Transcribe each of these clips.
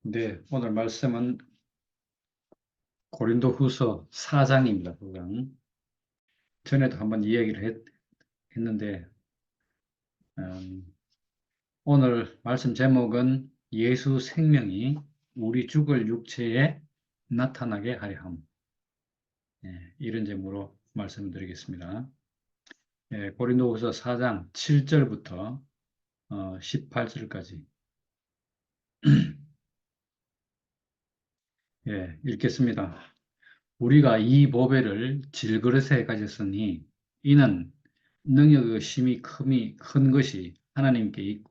네, 오늘 말씀은 고린도후서 4장입니다. 4장. 전에도 한번 이야기를 했는데, 음, 오늘 말씀 제목은 예수 생명이 우리 죽을 육체에 나타나게 하려 함. 이런 제목으로 말씀드리겠습니다. 고린도후서 4장 7절부터 18절까지 읽겠습니다. 우리가 이 보배를 질그릇에 가졌으니 이는 능력의 힘이 큰 것이 하나님께 있고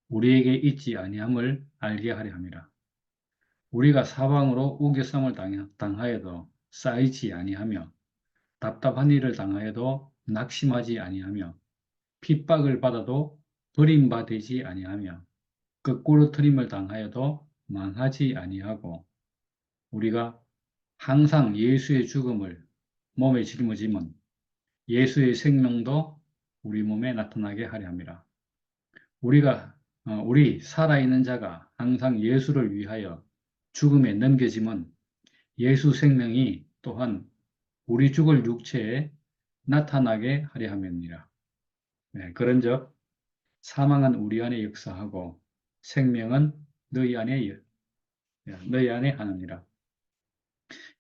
우리에게 있지 아니함을 알게 하려 함이라. 우리가 사방으로 우겨쌈을 당하여도 쌓이지 아니하며 답답한 일을 당하여도 낙심하지 아니하며 핍박을 받아도 버림받지 아니하며 거꾸로 트림을 당하여도 망하지 아니하고 우리가 항상 예수의 죽음을 몸에 짊어짐은 예수의 생명도 우리 몸에 나타나게 하려 함이라. 우리 살아있는 자가 항상 예수를 위하여 죽음에 넘겨짐은 예수 생명이 또한 우리 죽을 육체에 나타나게 하려 함이니라. 그런즉 사망은 우리 안에 역사하고 생명은 너희 안에 하느니라.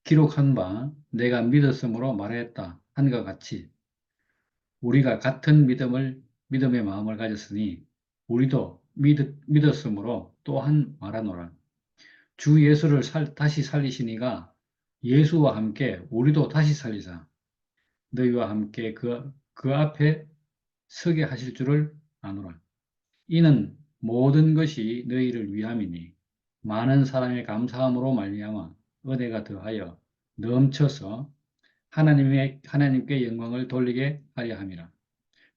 기록한 바 내가 믿었으므로 말했다 한과 같이 우리가 같은 믿음의 마음을 가졌으니 우리도 믿었으므로 또한 말하노라. 주 예수를 다시 살리시니가 예수와 함께 우리도 다시 살리사 너희와 함께 그 앞에 서게 하실 줄을 아노라. 이는 모든 것이 너희를 위함이니 많은 사람의 감사함으로 말미암아 은혜가 더하여 넘쳐서 하나님께 영광을 돌리게 하려 함이라.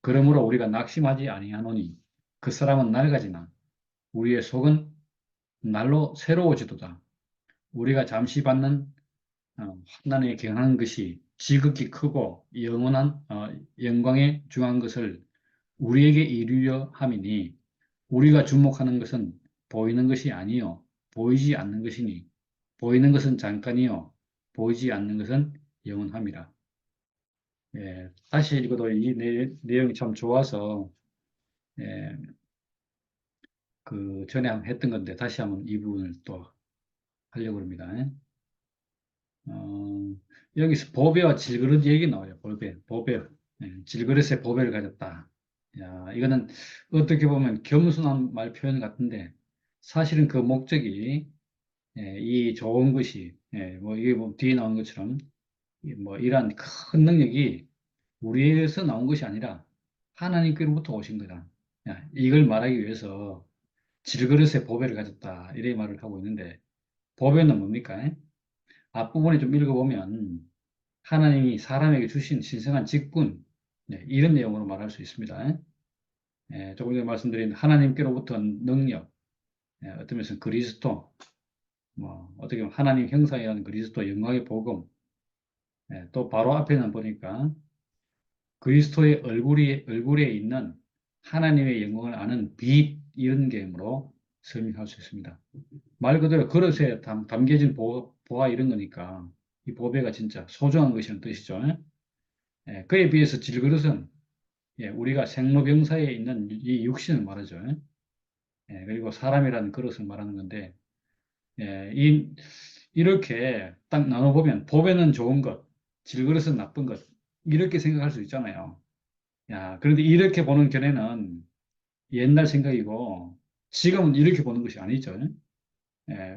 그러므로 우리가 낙심하지 아니하노니 그 사람은 낡아지나 우리의 속은 날로 새로워지도다. 우리가 잠시 받는 환난에 경한 것이 지극히 크고 영원한 영광에 중한 것을 우리에게 이루려 함이니 우리가 주목하는 것은 보이는 것이 아니요 보이지 않는 것이니 보이는 것은 잠깐이요 보이지 않는 것은 영원함이라. 다시 읽어도 이 내용이 참 좋아서 예, 그 전에 한번 했던 건데 다시 한번 이 부분을 또 하려고 합니다. 어, 여기서 보배와 질그릇 얘기 나와요. 보배. 질그릇에 보배를 가졌다. 야, 이거는 어떻게 보면 겸손한 말 표현 같은데 사실은 그 목적이 이 좋은 것이 뭐 이게 뭐 뒤에 나온 것처럼 뭐 이러한 큰 능력이 우리에서 나온 것이 아니라 하나님께로부터 오신 거다. 야, 이걸 말하기 위해서 질그릇에 보배를 가졌다. 이래 말을 하고 있는데 보배는 뭡니까? 앞부분에 좀 읽어보면 하나님이 사람에게 주신 신성한 직분 이런 내용으로 말할 수 있습니다. 조금 전에 말씀드린 하나님께로부터 능력, 어떤 면에서는 그리스도, 뭐 어떻게 보면 하나님 형상이라는 그리스도 영광의 복음, 또 바로 앞에는 보니까 그리스도의 얼굴에 있는 하나님의 영광을 아는 빛 이런 개념으로 설명할 수 있습니다. 말 그대로 그릇에 담겨진 보화 이런 거니까 이 보배가 진짜 소중한 것이라는 뜻이죠. 그에 비해서 질그릇은 우리가 생로병사에 있는 이 육신을 말하죠. 그리고 사람이라는 그릇을 말하는 건데 이렇게 딱 나눠보면 보배는 좋은 것, 질그릇은 나쁜 것 이렇게 생각할 수 있잖아요. 야, 그런데 이렇게 보는 견해는 옛날 생각이고 지금은 이렇게 보는 것이 아니죠.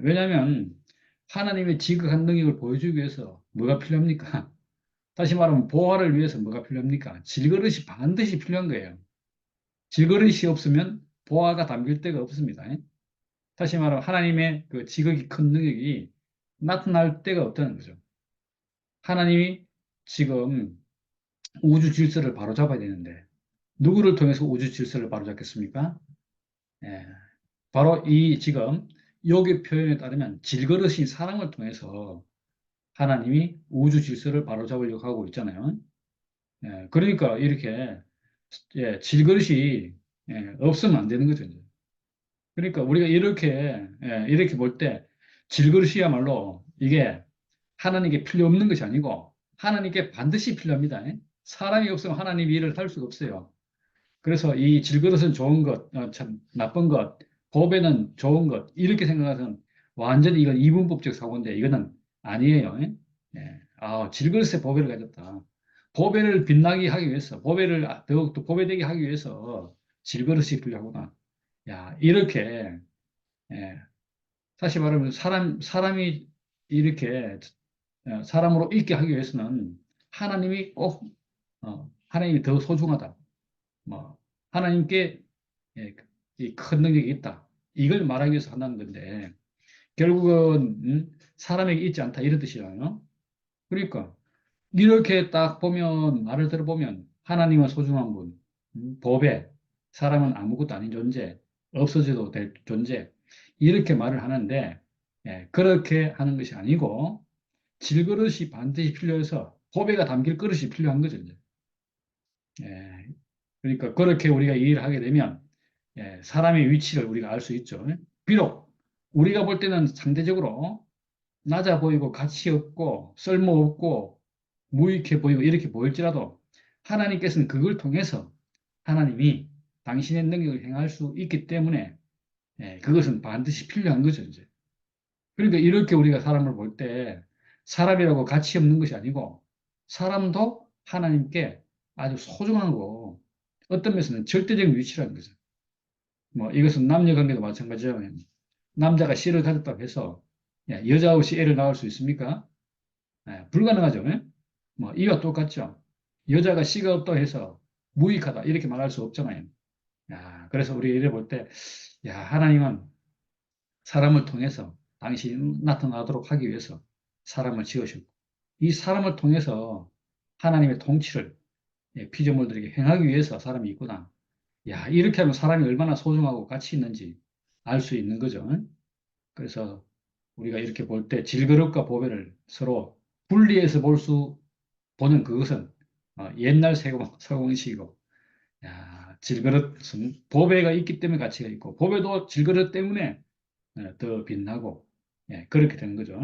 왜냐하면 하나님의 지극한 능력을 보여주기 위해서 뭐가 필요합니까? 다시 말하면 보화를 위해서 뭐가 필요합니까? 질그릇이 반드시 필요한 거예요. 질그릇이 없으면 보화가 담길 데가 없습니다. 다시 말하면 하나님의 그 지극히 큰 능력이 나타날 데가 없다는 거죠. 하나님이 지금 우주 질서를 바로잡아야 되는데 누구를 통해서 우주 질서를 바로잡겠습니까? 예, 바로 이 지금 여기 표현에 따르면 질그릇인 사람을 통해서 하나님이 우주 질서를 바로잡으려고 하고 있잖아요. 그러니까 이렇게 질그릇이 없으면 안 되는 거죠. 이제. 그러니까 우리가 이렇게 볼 때 질그릇이야말로 이게 하나님께 필요 없는 것이 아니고 하나님께 반드시 필요합니다. 사람이 없으면 하나님이 일을 할 수가 없어요. 그래서 이 질그릇은 좋은 것, 참 나쁜 것, 보배는 좋은 것 이렇게 생각하면 완전히 이건 이분법적 사고인데 이거는 아니에요. 질그릇에 보배를 가졌다. 보배를 빛나게 하기 위해서, 보배를 더욱더 보배되게 하기 위해서 질그릇이 필요하구나. 야, 이렇게 예, 사실 말하면 사람이 이렇게 사람으로 있게 하기 위해서는 하나님이 꼭 하나님이 더 소중하다. 뭐 하나님께 예, 이큰 능력이 있다. 이걸 말하기 위해서 한다는 건데 결국은 사람에게 있지 않다 이런 뜻이잖아요. 그러니까 이렇게 딱 보면 말을 들어보면 하나님은 소중한 분, 보배, 사람은 아무것도 아닌 존재, 없어져도 될 존재 이렇게 말을 하는데 그렇게 하는 것이 아니고 질그릇이 반드시 필요해서 보배가 담길 그릇이 필요한 거죠. 이제. 예, 그러니까 그렇게 우리가 이해를 하게 되면 사람의 위치를 우리가 알 수 있죠. 비록 우리가 볼 때는 상대적으로 낮아 보이고 가치 없고 쓸모없고 무익해 보이고 이렇게 보일지라도 하나님께서는 그걸 통해서 하나님이 당신의 능력을 행할 수 있기 때문에 그것은 반드시 필요한 거죠, 이제. 그러니까 이렇게 우리가 사람을 볼 때 사람이라고 가치 없는 것이 아니고 사람도 하나님께 아주 소중한 거 어떤 면에서는 절대적인 위치라는 거죠. 뭐 이것은 남녀 관계도 마찬가지잖아요. 남자가 씨를 가졌다고 해서 여자 없이 애를 낳을 수 있습니까? 불가능하죠. 뭐 이와 똑같죠. 여자가 씨가 없다고 해서 무익하다 이렇게 말할 수 없잖아요. 그래서 우리 이래 볼 때, 하나님은 사람을 통해서 당신이 나타나도록 하기 위해서 사람을 지으셨고, 이 사람을 통해서 하나님의 통치를 피조물들에게 행하기 위해서 사람이 있구나. 이렇게 하면 사람이 얼마나 소중하고 가치 있는지 알 수 있는 거죠. 그래서 우리가 이렇게 볼 때 질그릇과 보배를 서로 분리해서 보는 그것은 옛날 세공식이고, 질그릇은 보배가 있기 때문에 가치가 있고, 보배도 질그릇 때문에 더 빛나고, 그렇게 되는 거죠.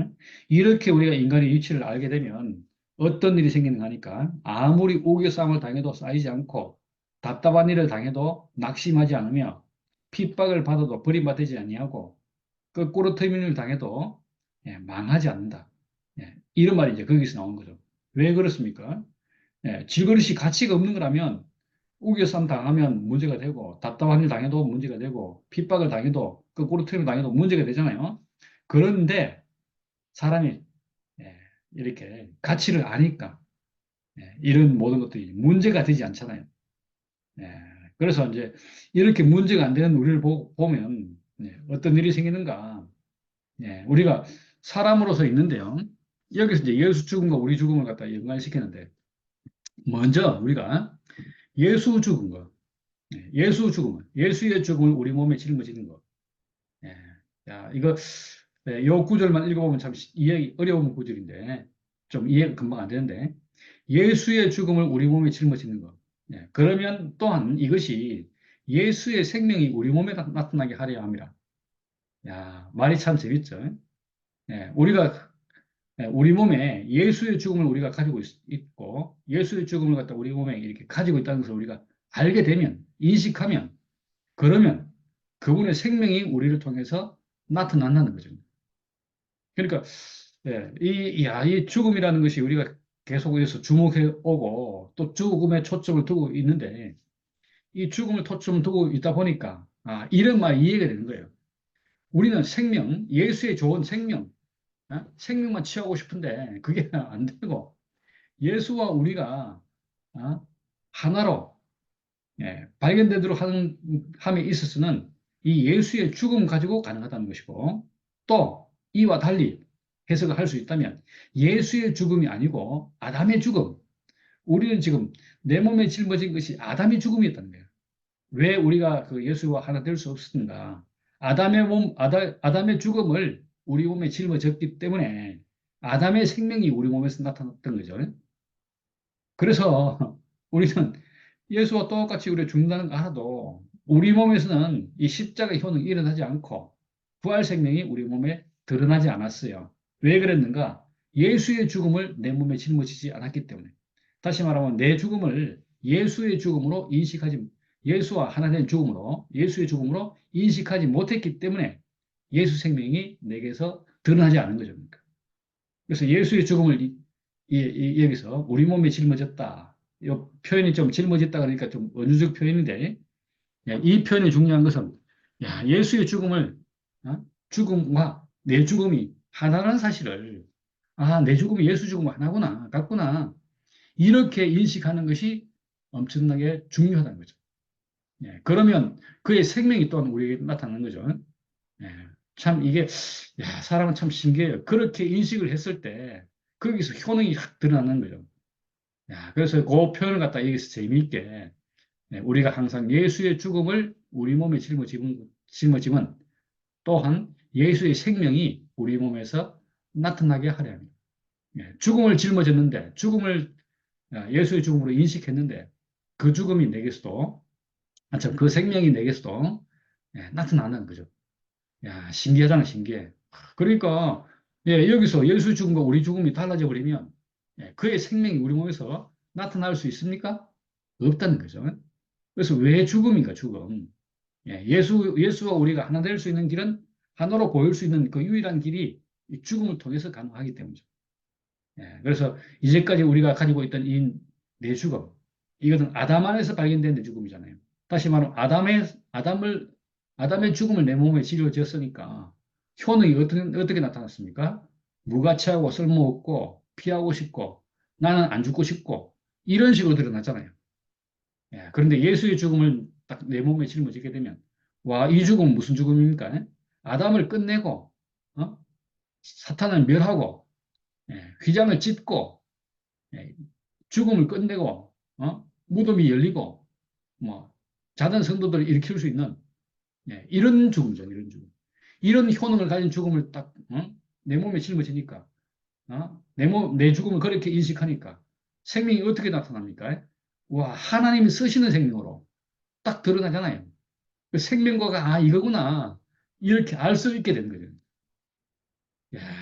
이렇게 우리가 인간의 이치를 알게 되면 어떤 일이 생기는가 하니까 아무리 우겨싸움을 당해도 쌓이지 않고 답답한 일을 당해도 낙심하지 않으며 핍박을 받아도 버림받지 아니하고 거꾸로 터미널을 당해도 망하지 않는다. 이런 말이 이제 거기서 나오는 거죠. 왜 그렇습니까? 질그릇이 가치가 없는 거라면 우겨싸움 당하면 문제가 되고 답답한 일 당해도 문제가 되고 핍박을 당해도 거꾸로 틀을 당해도 문제가 되잖아요. 그런데 사람이 예, 이렇게 가치를 아니까 이런 모든 것들이 문제가 되지 않잖아요. 예, 그래서 이제 이렇게 문제가 안 되는 우리를 보면 어떤 일이 생기는가? 우리가 사람으로서 있는데요. 여기서 이제 예수 죽음과 우리 죽음을 갖다 연관시키는데 먼저 우리가 예수 죽은 거, 예수의 죽음을 우리 몸에 짊어지는 거. 예. 이거 요 구절만 읽어보면 참 이해하기 어려운 구절인데 좀 이해가 금방 안 되는데 예수의 죽음을 우리 몸에 짊어지는 것. 그러면 또한 이것이 예수의 생명이 우리 몸에 나타나게 하려 함이라. 말이 참 재밌죠. 우리가 우리 몸에 예수의 죽음을 우리가 가지고 있고 예수의 죽음을 갖다 우리 몸에 이렇게 가지고 있다는 것을 우리가 알게 되면 인식하면 그러면 그분의 생명이 우리를 통해서 나타난다는 거죠. 그러니까 이 죽음이라는 것이 우리가 계속해서 주목해 오고 또 죽음에 초점을 두고 있는데 이 죽음을 초점을 두고 있다 보니까 이런 말이 이해가 되는 거예요. 우리는 생명, 예수의 좋은 생명, 생명만 취하고 싶은데 그게 안 되고 예수와 우리가 하나로 발견되도록 함에 있어서는 이 예수의 죽음 가지고 가능하다는 것이고 또 이와 달리 해석을 할 수 있다면 예수의 죽음이 아니고 아담의 죽음. 우리는 지금 내 몸에 짊어진 것이 아담의 죽음이었다는 거예요. 왜 우리가 그 예수와 하나 될 수 없었는가? 아담의 죽음을 우리 몸에 짊어졌기 때문에 아담의 생명이 우리 몸에서 나타났던 거죠. 그래서 우리는 예수와 똑같이 우리 죽는다는 거 알아도 우리 몸에서는 이 십자가 효능이 일어나지 않고 부활 생명이 우리 몸에 드러나지 않았어요. 왜 그랬는가? 예수의 죽음을 내 몸에 짊어지지 않았기 때문에. 다시 말하면 내 죽음을 예수의 죽음으로 예수와 하나 된 죽음으로, 예수의 죽음으로 인식하지 못했기 때문에 예수 생명이 내게서 드러나지 않은 거죠. 그러니까. 그래서 예수의 죽음을 여기서 우리 몸에 짊어졌다. 이 표현이 좀 짊어졌다 그러니까 좀 은유적 표현인데, 이 표현이 중요한 것은, 예수의 죽음을, 죽음과 내 죽음이 하나라는 사실을, 내 죽음이 예수 죽음 하나구나, 같구나. 이렇게 인식하는 것이 엄청나게 중요하다는 거죠. 그러면 그의 생명이 또한 우리에게 나타나는 거죠. 예, 참 이게, 사람은 참 신기해요. 그렇게 인식을 했을 때 거기서 효능이 확 드러나는 거죠. 그래서 그 표현을 갖다 여기서 재미있게, 우리가 항상 예수의 죽음을 우리 몸에 짊어지면 또한 예수의 생명이 우리 몸에서 나타나게 하려 합니다. 죽음을 짊어졌는데, 예수의 죽음으로 인식했는데, 그 죽음이 내게서도, 그 생명이 내게서도 나타나는 거죠. 신기하잖아, 신기해. 그러니까, 여기서 예수의 죽음과 우리 죽음이 달라져 버리면, 그의 생명이 우리 몸에서 나타날 수 있습니까? 없다는 거죠. 그래서 왜 죽음인가, 죽음. 예수와 우리가 하나 될 수 있는 길은, 하나로 보일 수 있는 그 유일한 길이 이 죽음을 통해서 가능하기 때문이죠. 그래서 이제까지 우리가 가지고 있던 이 내 죽음, 이것은 아담 안에서 발견된 내 죽음이잖아요. 다시 말하면 아담의 죽음을 내 몸에 짊어졌으니까 효능이 어떻게 나타났습니까? 무가치하고 쓸모없고 피하고 싶고 나는 안 죽고 싶고 이런 식으로 드러나잖아요. 그런데 예수의 죽음을 딱 내 몸에 짊어지게 되면, 와, 이 죽음은 무슨 죽음입니까? 아담을 끝내고, 어? 사탄을 멸하고, 휘장을 찢고, 예, 죽음을 끝내고, 무덤이 열리고, 뭐, 자던 성도들을 일으킬 수 있는, 이런 죽음이죠, 이런 죽음. 이런 효능을 가진 죽음을 딱, 내 몸에 짊어지니까, 내 죽음을 그렇게 인식하니까, 생명이 어떻게 나타납니까? 와, 하나님이 쓰시는 생명으로 딱 드러나잖아요. 그 생명과가, 이거구나. 이렇게 알 수 있게 되는 거죠.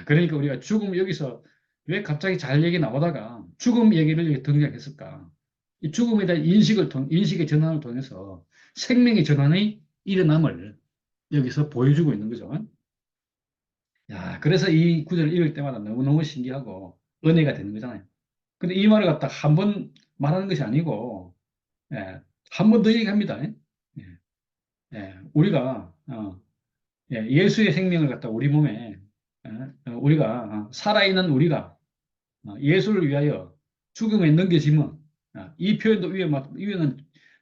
그러니까 우리가 죽음 여기서 왜 갑자기 잘 얘기 나오다가 죽음 얘기를 여기 등장했을까? 이 죽음에 대한 인식의 전환을 통해서 생명의 전환이 일어남을 여기서 보여주고 있는 거죠. 그래서 이 구절을 읽을 때마다 너무너무 신기하고 은혜가 되는 거잖아요. 근데 이 말을 갖다 한 번 말하는 것이 아니고, 한 번 더 얘기합니다. 예, 우리가, 예수의 생명을 갖다 우리 몸에, 우리가, 살아있는 우리가 예수를 위하여 죽음에 넘겨지면, 이 표현도 위에는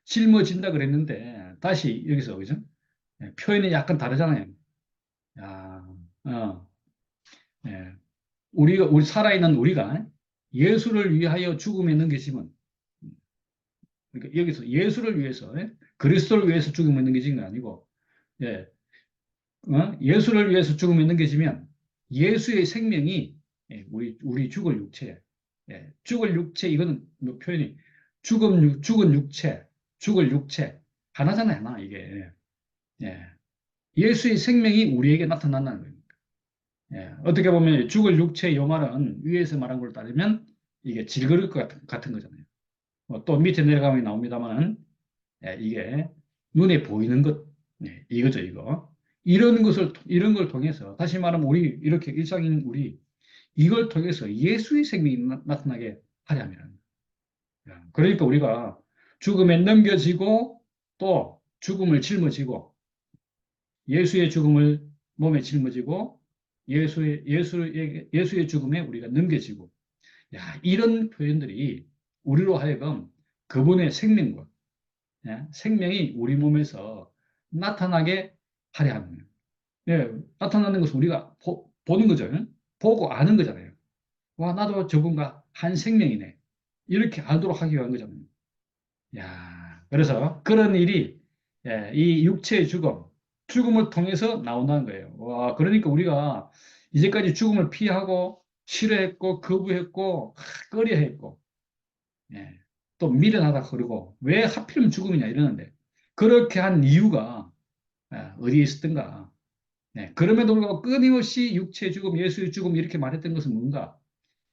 짊어진다 그랬는데, 다시 여기서, 그죠? 표현이 약간 다르잖아요. 야, 어, 예. 우리 살아있는 우리가 예수를 위하여 죽음에 넘겨지면, 그러니까 여기서 예수를 위해서, 그리스도를 위해서 죽음에 넘겨진 건 아니고, 예, 예수를 위해서 죽음에 넘겨지면 예수의 생명이, 우리 죽을 육체, 죽을 육체, 이거는 뭐 표현이 죽은 육체, 죽을 육체, 하나잖아요, 하나, 이게. 예. 예수의 생명이 우리에게 나타난다는 거예요. 어떻게 보면 죽을 육체 요 말은 위에서 말한 걸 따르면 이게 질그릇 같은 거잖아요. 또 밑에 내려가면 나옵니다만은, 이게 눈에 보이는 것, 이거죠, 이거. 이런 걸 통해서, 다시 말하면 우리, 이렇게 일상인 우리, 이걸 통해서 예수의 생명이 나타나게 하려 합니다. 그러니까 우리가 죽음에 넘겨지고 또 죽음을 짊어지고 예수의 죽음을 몸에 짊어지고 예수의 죽음에 우리가 넘겨지고, 이런 표현들이 우리로 하여금 그분의 생명과, 생명이 우리 몸에서 나타나게 하려 하는 거예요. 나타나는 것은 우리가 보는 거죠. 보고 아는 거잖아요. 와, 나도 저분과 한 생명이네. 이렇게 알도록 하기 위한 거잖아요. 그래서 그런 일이, 이 육체의 죽음을 통해서 나온다는 거예요. 와, 그러니까 우리가 이제까지 죽음을 피하고 싫어했고 거부했고 꺼려했고, 또 미련하다 그러고 왜 하필이면 죽음이냐 이러는데, 그렇게 한 이유가 어디에 있었던가? 네, 그럼에도 불구하고 끊임없이 육체의 죽음, 예수의 죽음 이렇게 말했던 것은 뭔가?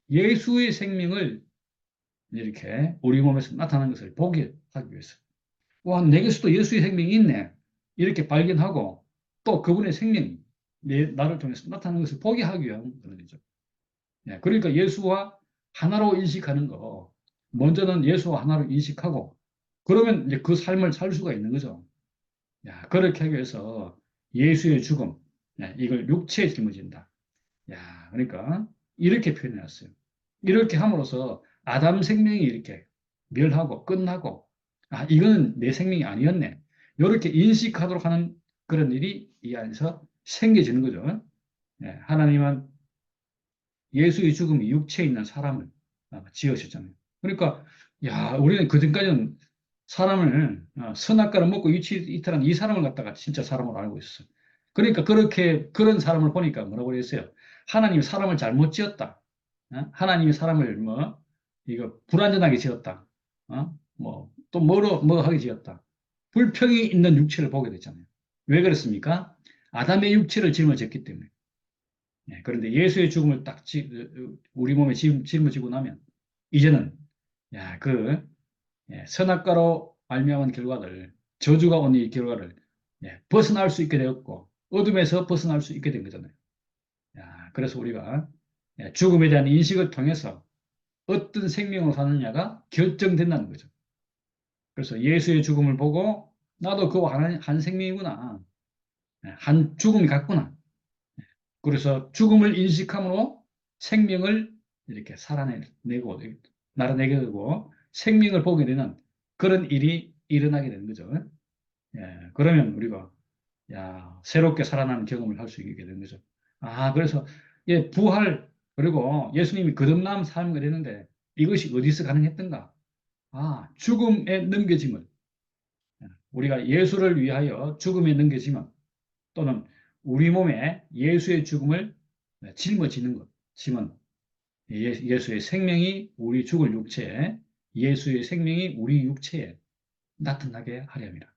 예수의 생명을 이렇게 우리 몸에서 나타나는 것을 보게 하기 위해서. 와, 내게서도 예수의 생명이 있네. 이렇게 발견하고 또 그분의 생명이 나를 통해서 나타나는 것을 보게 하기 위한 그런 거죠. 네, 그러니까 예수와 하나로 인식하는 거. 먼저는 예수와 하나로 인식하고 그러면 이제 그 삶을 살 수가 있는 거죠. 야, 그렇게 하기 위해서 예수의 죽음, 이걸 육체에 짊어진다. 야, 그러니까 이렇게 표현해 놨어요. 이렇게 함으로써 아담 생명이 이렇게 멸하고 끝나고, 아, 이거는 내 생명이 아니었네. 이렇게 인식하도록 하는 그런 일이 이 안에서 생겨지는 거죠. 하나님은 예수의 죽음이 육체에 있는 사람을 지으셨잖아요. 그러니까, 야, 우리는 그전까지는 사람을, 선악과를 먹고 이탈한 이 사람을 갖다가 진짜 사람으로 알고 있었어요. 그러니까 그런 사람을 보니까 뭐라고 그랬어요? 하나님이 사람을 잘못 지었다. 하나님이 사람을 이거 불완전하게 지었다. 또 뭐 하게 지었다. 불평이 있는 육체를 보게 됐잖아요. 왜 그렇습니까? 아담의 육체를 짊어졌기 때문에. 그런데 예수의 죽음을 딱 우리 몸에 짊어지고 나면 이제는 야, 선악과로 말미암은 결과들, 저주가 온 이 결과를 벗어날 수 있게 되었고 어둠에서 벗어날 수 있게 된 거잖아요. 야, 그래서 우리가 죽음에 대한 인식을 통해서 어떤 생명으로 사느냐가 결정된다는 거죠. 그래서 예수의 죽음을 보고 나도 그와 한 생명이구나. 한 죽음이 같구나. 그래서 죽음을 인식함으로 생명을 이렇게 살아내고, 날아내게 되고, 생명을 보게 되는 그런 일이 일어나게 되는 거죠. 그러면 우리가, 야, 새롭게 살아나는 경험을 할 수 있게 되는 거죠. 아, 그래서, 부활, 그리고 예수님이 거듭남 삶을 했는데 이것이 어디서 가능했던가? 아, 죽음에 넘겨짐을, 우리가 예수를 위하여 죽음에 넘겨지면 또는 우리 몸에 예수의 죽음을 짊어지는 것, 짐은 예수의 생명이 우리 죽을 육체에, 예수의 생명이 우리 육체에 나타나게 하렵니다.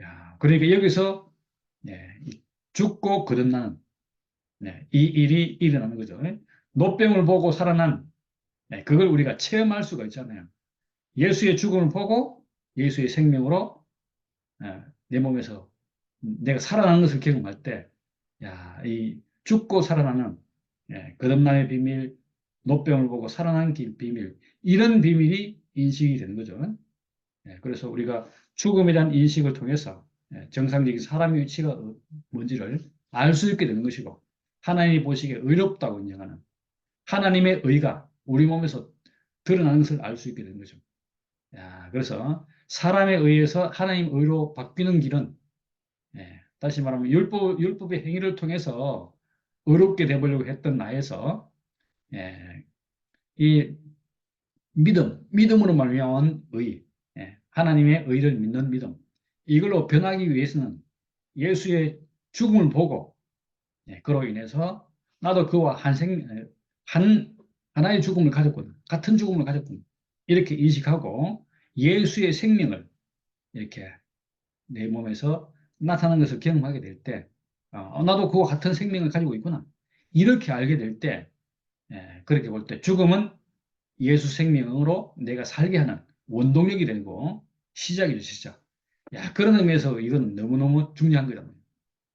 야, 그러니까 여기서 이 죽고 거듭나는 이 일이 일어나는 거죠. 노병을 보고 살아난 그걸 우리가 체험할 수가 있잖아요. 예수의 죽음을 보고 예수의 생명으로 내 몸에서 내가 살아나는 것을 경험할 때, 야, 이 죽고 살아나는 거듭남의 비밀, 노병을 보고 살아난 비밀, 이런 비밀이 인식이 되는 거죠. 그래서 우리가 죽음에 대한 인식을 통해서 정상적인 사람의 위치가 뭔지를 알 수 있게 되는 것이고, 하나님이 보시기에 의롭다고 인정하는 하나님의 의가 우리 몸에서 드러나는 것을 알 수 있게 되는 거죠. 야, 그래서 사람에 의해서 하나님 의로 바뀌는 길은 다시 말하면 율법의 행위를 통해서 의롭게 되보려고 했던 나에서 이 믿음으로 말미암은 의, 하나님의 의를 믿는 믿음, 이걸로 변하기 위해서는 예수의 죽음을 보고 그로 인해서 나도 그와 한 하나의 죽음을 가졌군, 같은 죽음을 가졌군 이렇게 인식하고 예수의 생명을 이렇게 내 몸에서 나타나는 것을 경험하게 될 때, 나도 그와 같은 생명을 가지고 있구나. 이렇게 알게 될 때, 그렇게 볼 때 죽음은 예수 생명으로 내가 살게 하는 원동력이 되고 시작이죠, 시작. 야, 그런 의미에서 이건 너무너무 중요한 거다.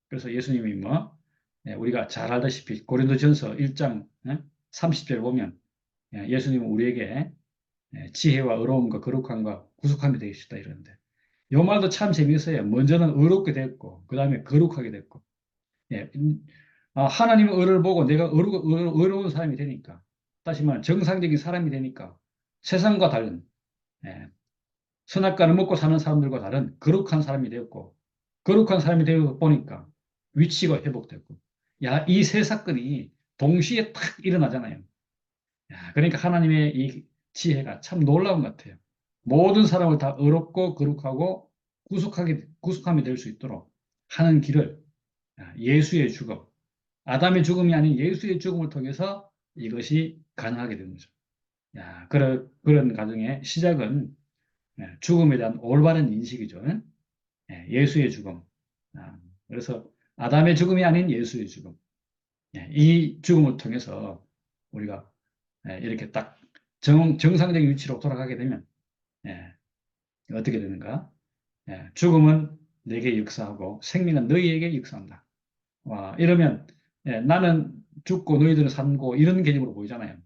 그래서 예수님이 우리가 잘 알다시피 고린도전서 1장 30절 보면 예수님은 우리에게 지혜와 의로움과 거룩함과 구속함이 되시다 이러는데 요 말도 참 재미있어요. 먼저는 의롭게 됐고, 그 다음에 거룩하게 됐고. 예, 하나님의 의를 보고 내가 의로운 사람이 되니까, 다시 말하면 정상적인 사람이 되니까, 세상과 다른, 예, 선악과를 먹고 사는 사람들과 다른 거룩한 사람이 되었고, 거룩한 사람이 되어 보니까 위치가 회복됐고, 야, 이 세 사건이 동시에 탁 일어나잖아요. 야, 그러니까 하나님의 이 지혜가 참 놀라운 것 같아요. 모든 사람을 다 의롭고 거룩하고 구속함이 될 수 있도록 하는 길을 예수의 죽음, 아담의 죽음이 아닌 예수의 죽음을 통해서 이것이 가능하게 된 거죠. 야, 그런 과정의 시작은 죽음에 대한 올바른 인식이죠. 예수의 죽음. 그래서 아담의 죽음이 아닌 예수의 죽음. 이 죽음을 통해서 우리가 이렇게 딱 정상적인 위치로 돌아가게 되면 예, 어떻게 되는가? 죽음은 내게 역사하고 생명은 너희에게 역사한다. 와, 이러면 나는 죽고 너희들은 산고 이런 개념으로 보이잖아요.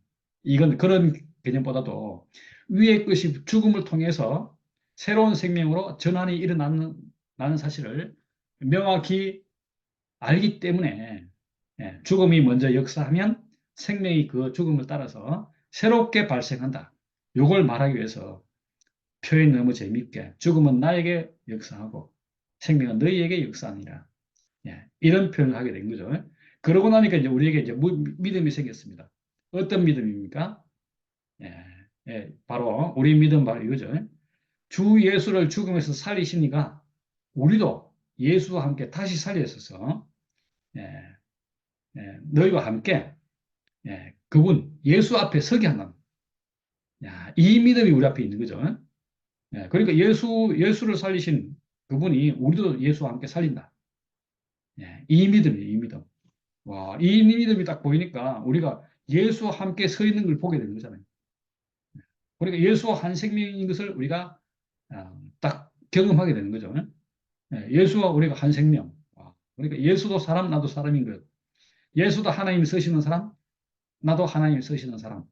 이건 그런 개념보다도 위의 것이 죽음을 통해서 새로운 생명으로 전환이 일어나는 사실을 명확히 알기 때문에 죽음이 먼저 역사하면 생명이 그 죽음을 따라서 새롭게 발생한다. 요걸 말하기 위해서 표현이 너무 재밌게 죽음은 나에게 역사하고 생명은 너희에게 역사하니라. 이런 표현을 하게 된 거죠. 그러고 나니까 이제 우리에게 이제 믿음이 생겼습니다. 어떤 믿음입니까? 예, 바로 우리 믿음 바로 이거죠. 주 예수를 죽음에서 살리시니까 우리도 예수와 함께 다시 살리셔서 예, 너희와 함께 그분 예수 앞에 서게 한다. 야, 이 믿음이 우리 앞에 있는 거죠. 그러니까 예수를 살리신 그분이 우리도 예수와 함께 살린다. 이 믿음이에요, 이 믿음. 와, 이 믿음이 딱 보이니까 우리가 예수와 함께 서 있는 걸 보게 되는 거잖아요. 그러니까 예수와 한 생명인 것을 우리가 딱 경험하게 되는 거죠. 예수와 우리가 한 생명. 와, 그러니까 예수도 사람, 나도 사람인 것. 예수도 하나님이 쓰시는 사람, 나도 하나님이 쓰시는 사람.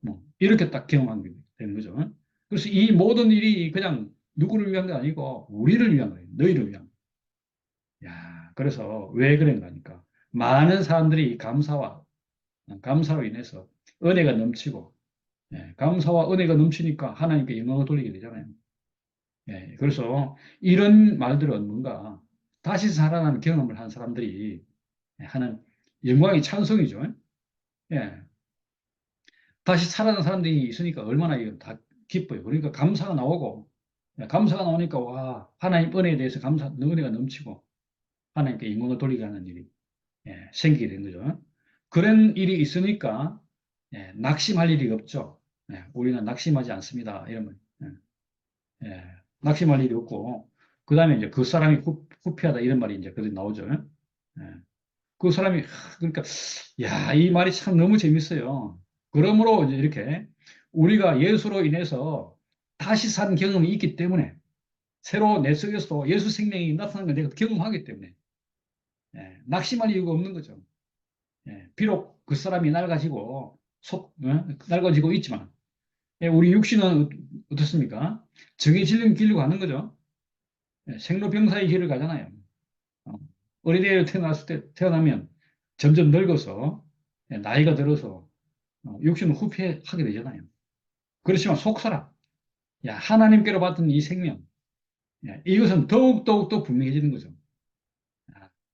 뭐 이렇게 딱 경험하게 되는 거죠. 그래서 이 모든 일이 그냥 누구를 위한 게 아니고 우리를 위한 거예요. 너희를 위한. 야, 그래서 왜 그런가 하니까 많은 사람들이 감사로 인해서 은혜가 넘치고 감사와 은혜가 넘치니까 하나님께 영광을 돌리게 되잖아요. 그래서 이런 말들은 뭔가 다시 살아나는 경험을 한 사람들이 하는 영광의 찬송이죠. 예. 다시 살아난 사람들이 있으니까 얼마나 이거 다 기뻐요. 그러니까 감사가 나오고 감사가 나오니까 와 하나님 은혜에 대해서 은혜가 넘치고 하나님께 영광을 돌리게 하는 일이 생기게 된 거죠. 그런 일이 있으니까 낙심할 일이 없죠. 우리는 낙심하지 않습니다. 이러면 낙심할 일이 없고 그 다음에 이제 그 사람이 후피하다 이런 말이 이제 그런 나오죠. 그 사람이 그러니까 야, 이 말이 참 너무 재밌어요. 그러므로 이제 이렇게 우리가 예수로 인해서 다시 산 경험이 있기 때문에 새로 내 속에서도 예수 생명이 나타나는 걸 내가 경험하기 때문에 낙심할 이유가 없는 거죠. 비록 그 사람이 낡아지고 낡아지고 있지만 우리 육신은 어떻습니까? 정해진 길로 가는 거죠. 생로병사의 길을 가잖아요. 어, 어린애를 태어나면 점점 늙어서 나이가 들어서 육신을 후퇴하게 되잖아요. 그렇지만 속사람, 야, 하나님께로 받은 이 생명, 이것은 더욱더욱 더 분명해지는 거죠.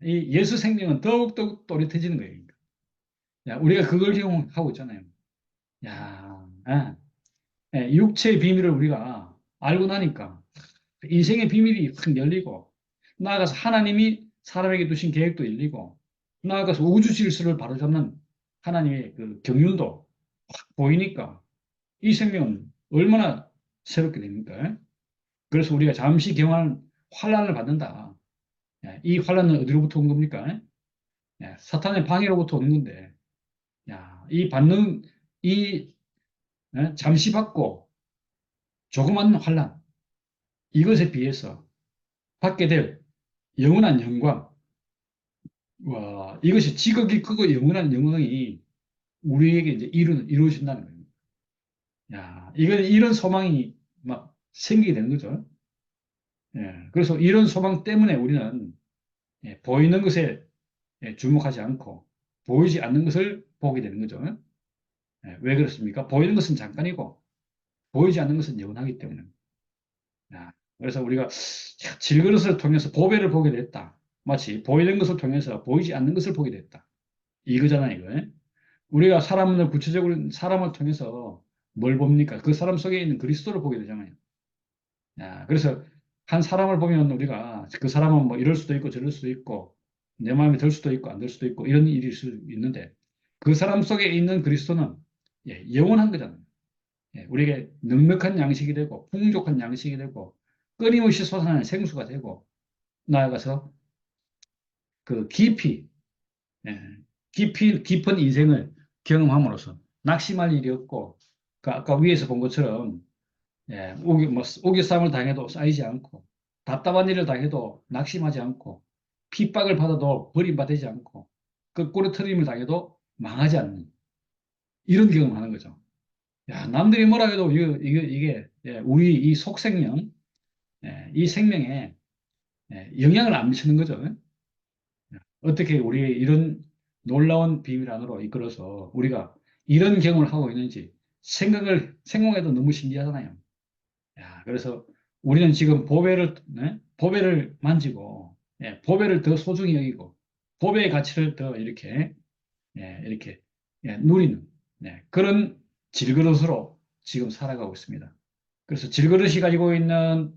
이 예수 생명은 더욱더욱 또렷해지는 거예요. 야, 우리가 그걸 경험하고 있잖아요. 야, 육체의 비밀을 우리가 알고 나니까 인생의 비밀이 확 열리고 나아가서 하나님이 사람에게 두신 계획도 열리고 나아가서 우주 질서를 바로잡는 하나님의 그 경륜도 확 보이니까 이 생명은 얼마나 새롭게 됩니까? 그래서 우리가 잠시 경험한 환란을 받는다. 이 환란은 어디로부터 온 겁니까? 사탄의 방해로부터 오는 건데, 이 받는 이 잠시 받고 조그만 환란 이것에 비해서 받게 될 영원한 영광, 와, 이것이 지극히 크고 영원한 영광이 우리에게 이제 이루어진다는 거예요. 야, 이런 소망이 막 생기게 되는 거죠. 그래서 이런 소망 때문에 우리는 보이는 것에 주목하지 않고 보이지 않는 것을 보게 되는 거죠. 왜 그렇습니까? 보이는 것은 잠깐이고 보이지 않는 것은 영원하기 때문에. 그래서 우리가 질그릇을 통해서 보배를 보게 됐다. 마치 보이는 것을 통해서 보이지 않는 것을 보게 됐다. 이거잖아요, 이거. 우리가 사람을 구체적으로 사람을 통해서 뭘 봅니까? 그 사람 속에 있는 그리스도를 보게 되잖아요. 그래서 한 사람을 보면 우리가 그 사람은 뭐 이럴 수도 있고 저럴 수도 있고 내 마음에 들 수도 있고 안 들 수도 있고 이런 일이 있을 수 있는데 그 사람 속에 있는 그리스도는 영원한 거잖아요. 우리에게 넉넉한 양식이 되고 풍족한 양식이 되고 끊임없이 솟아나는 생수가 되고 나아가서 그 깊이, 예, 깊은 인생을 경험함으로써 낙심할 일이 없고, 그 아까 위에서 본 것처럼, 우겨싸움을 당해도 쌓이지 않고, 답답한 일을 당해도 낙심하지 않고, 핍박을 받아도 버림받지 않고, 거꾸로 트림을 당해도 망하지 않는 이런 경험을 하는 거죠. 야, 남들이 뭐라 해도 이게 우리 이 속생명, 이 생명에 영향을 안 미치는 거죠. 어떻게 우리의 이런 놀라운 비밀 안으로 이끌어서 우리가 이런 경험을 하고 있는지 생각해도 너무 신기하잖아요. 야, 그래서 우리는 지금 보배를 만지고, 보배를 더 소중히 여기고, 보배의 가치를 더 이렇게, 누리는, 그런 질그릇으로 지금 살아가고 있습니다. 그래서 질그릇이 가지고 있는,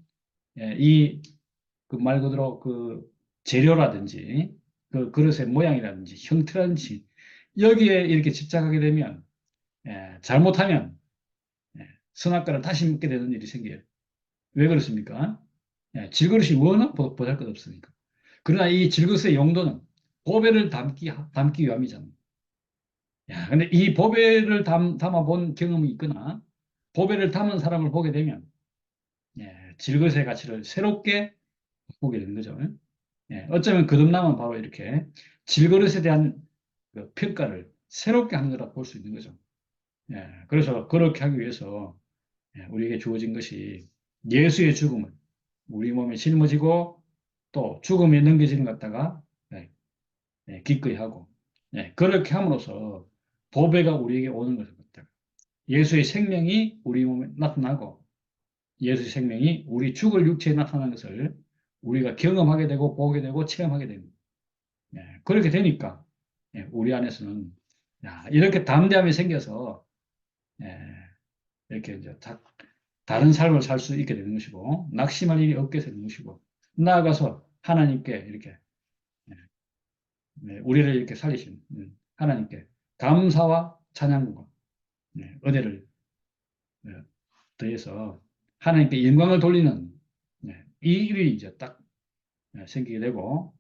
그 말 그대로 그 재료라든지, 그 그릇의 모양이라든지, 형태라든지, 여기에 이렇게 집착하게 되면, 잘못하면, 선악과를 다시 먹게 되는 일이 생겨요. 왜 그렇습니까? 질그릇이 워낙 보잘것없으니까. 그러나 이 질그릇의 용도는 보배를 담기 위함이잖아요. 야, 근데 이 보배를 담아본 경험이 있거나, 보배를 담은 사람을 보게 되면, 질그릇의 가치를 새롭게 보게 되는 거죠. 어쩌면 거듭남은 바로 이렇게 질그릇에 대한 그 평가를 새롭게 하는 거라 볼 수 있는 거죠. 그래서 그렇게 하기 위해서 우리에게 주어진 것이 예수의 죽음을 우리 몸에 짊어지고 또 죽음에 넘겨지는 것 갖다가 기꺼이 하고 그렇게 함으로써 보배가 우리에게 오는 것을 갖다가 예수의 생명이 우리 몸에 나타나고 예수의 생명이 우리 죽을 육체에 나타나는 것을 우리가 경험하게 되고 보게 되고 체험하게 됩니다. 그렇게 되니까 우리 안에서는 야, 이렇게 담대함이 생겨서 예, 이렇게 이제 다른 삶을 살 수 있게 되는 것이고 낙심할 일이 없게 되는 것이고 나아가서 하나님께 이렇게 우리를 이렇게 살리신 하나님께 감사와 찬양과 은혜를 예, 더해서 하나님께 영광을 돌리는 이 일이 이제 딱 생기게 되고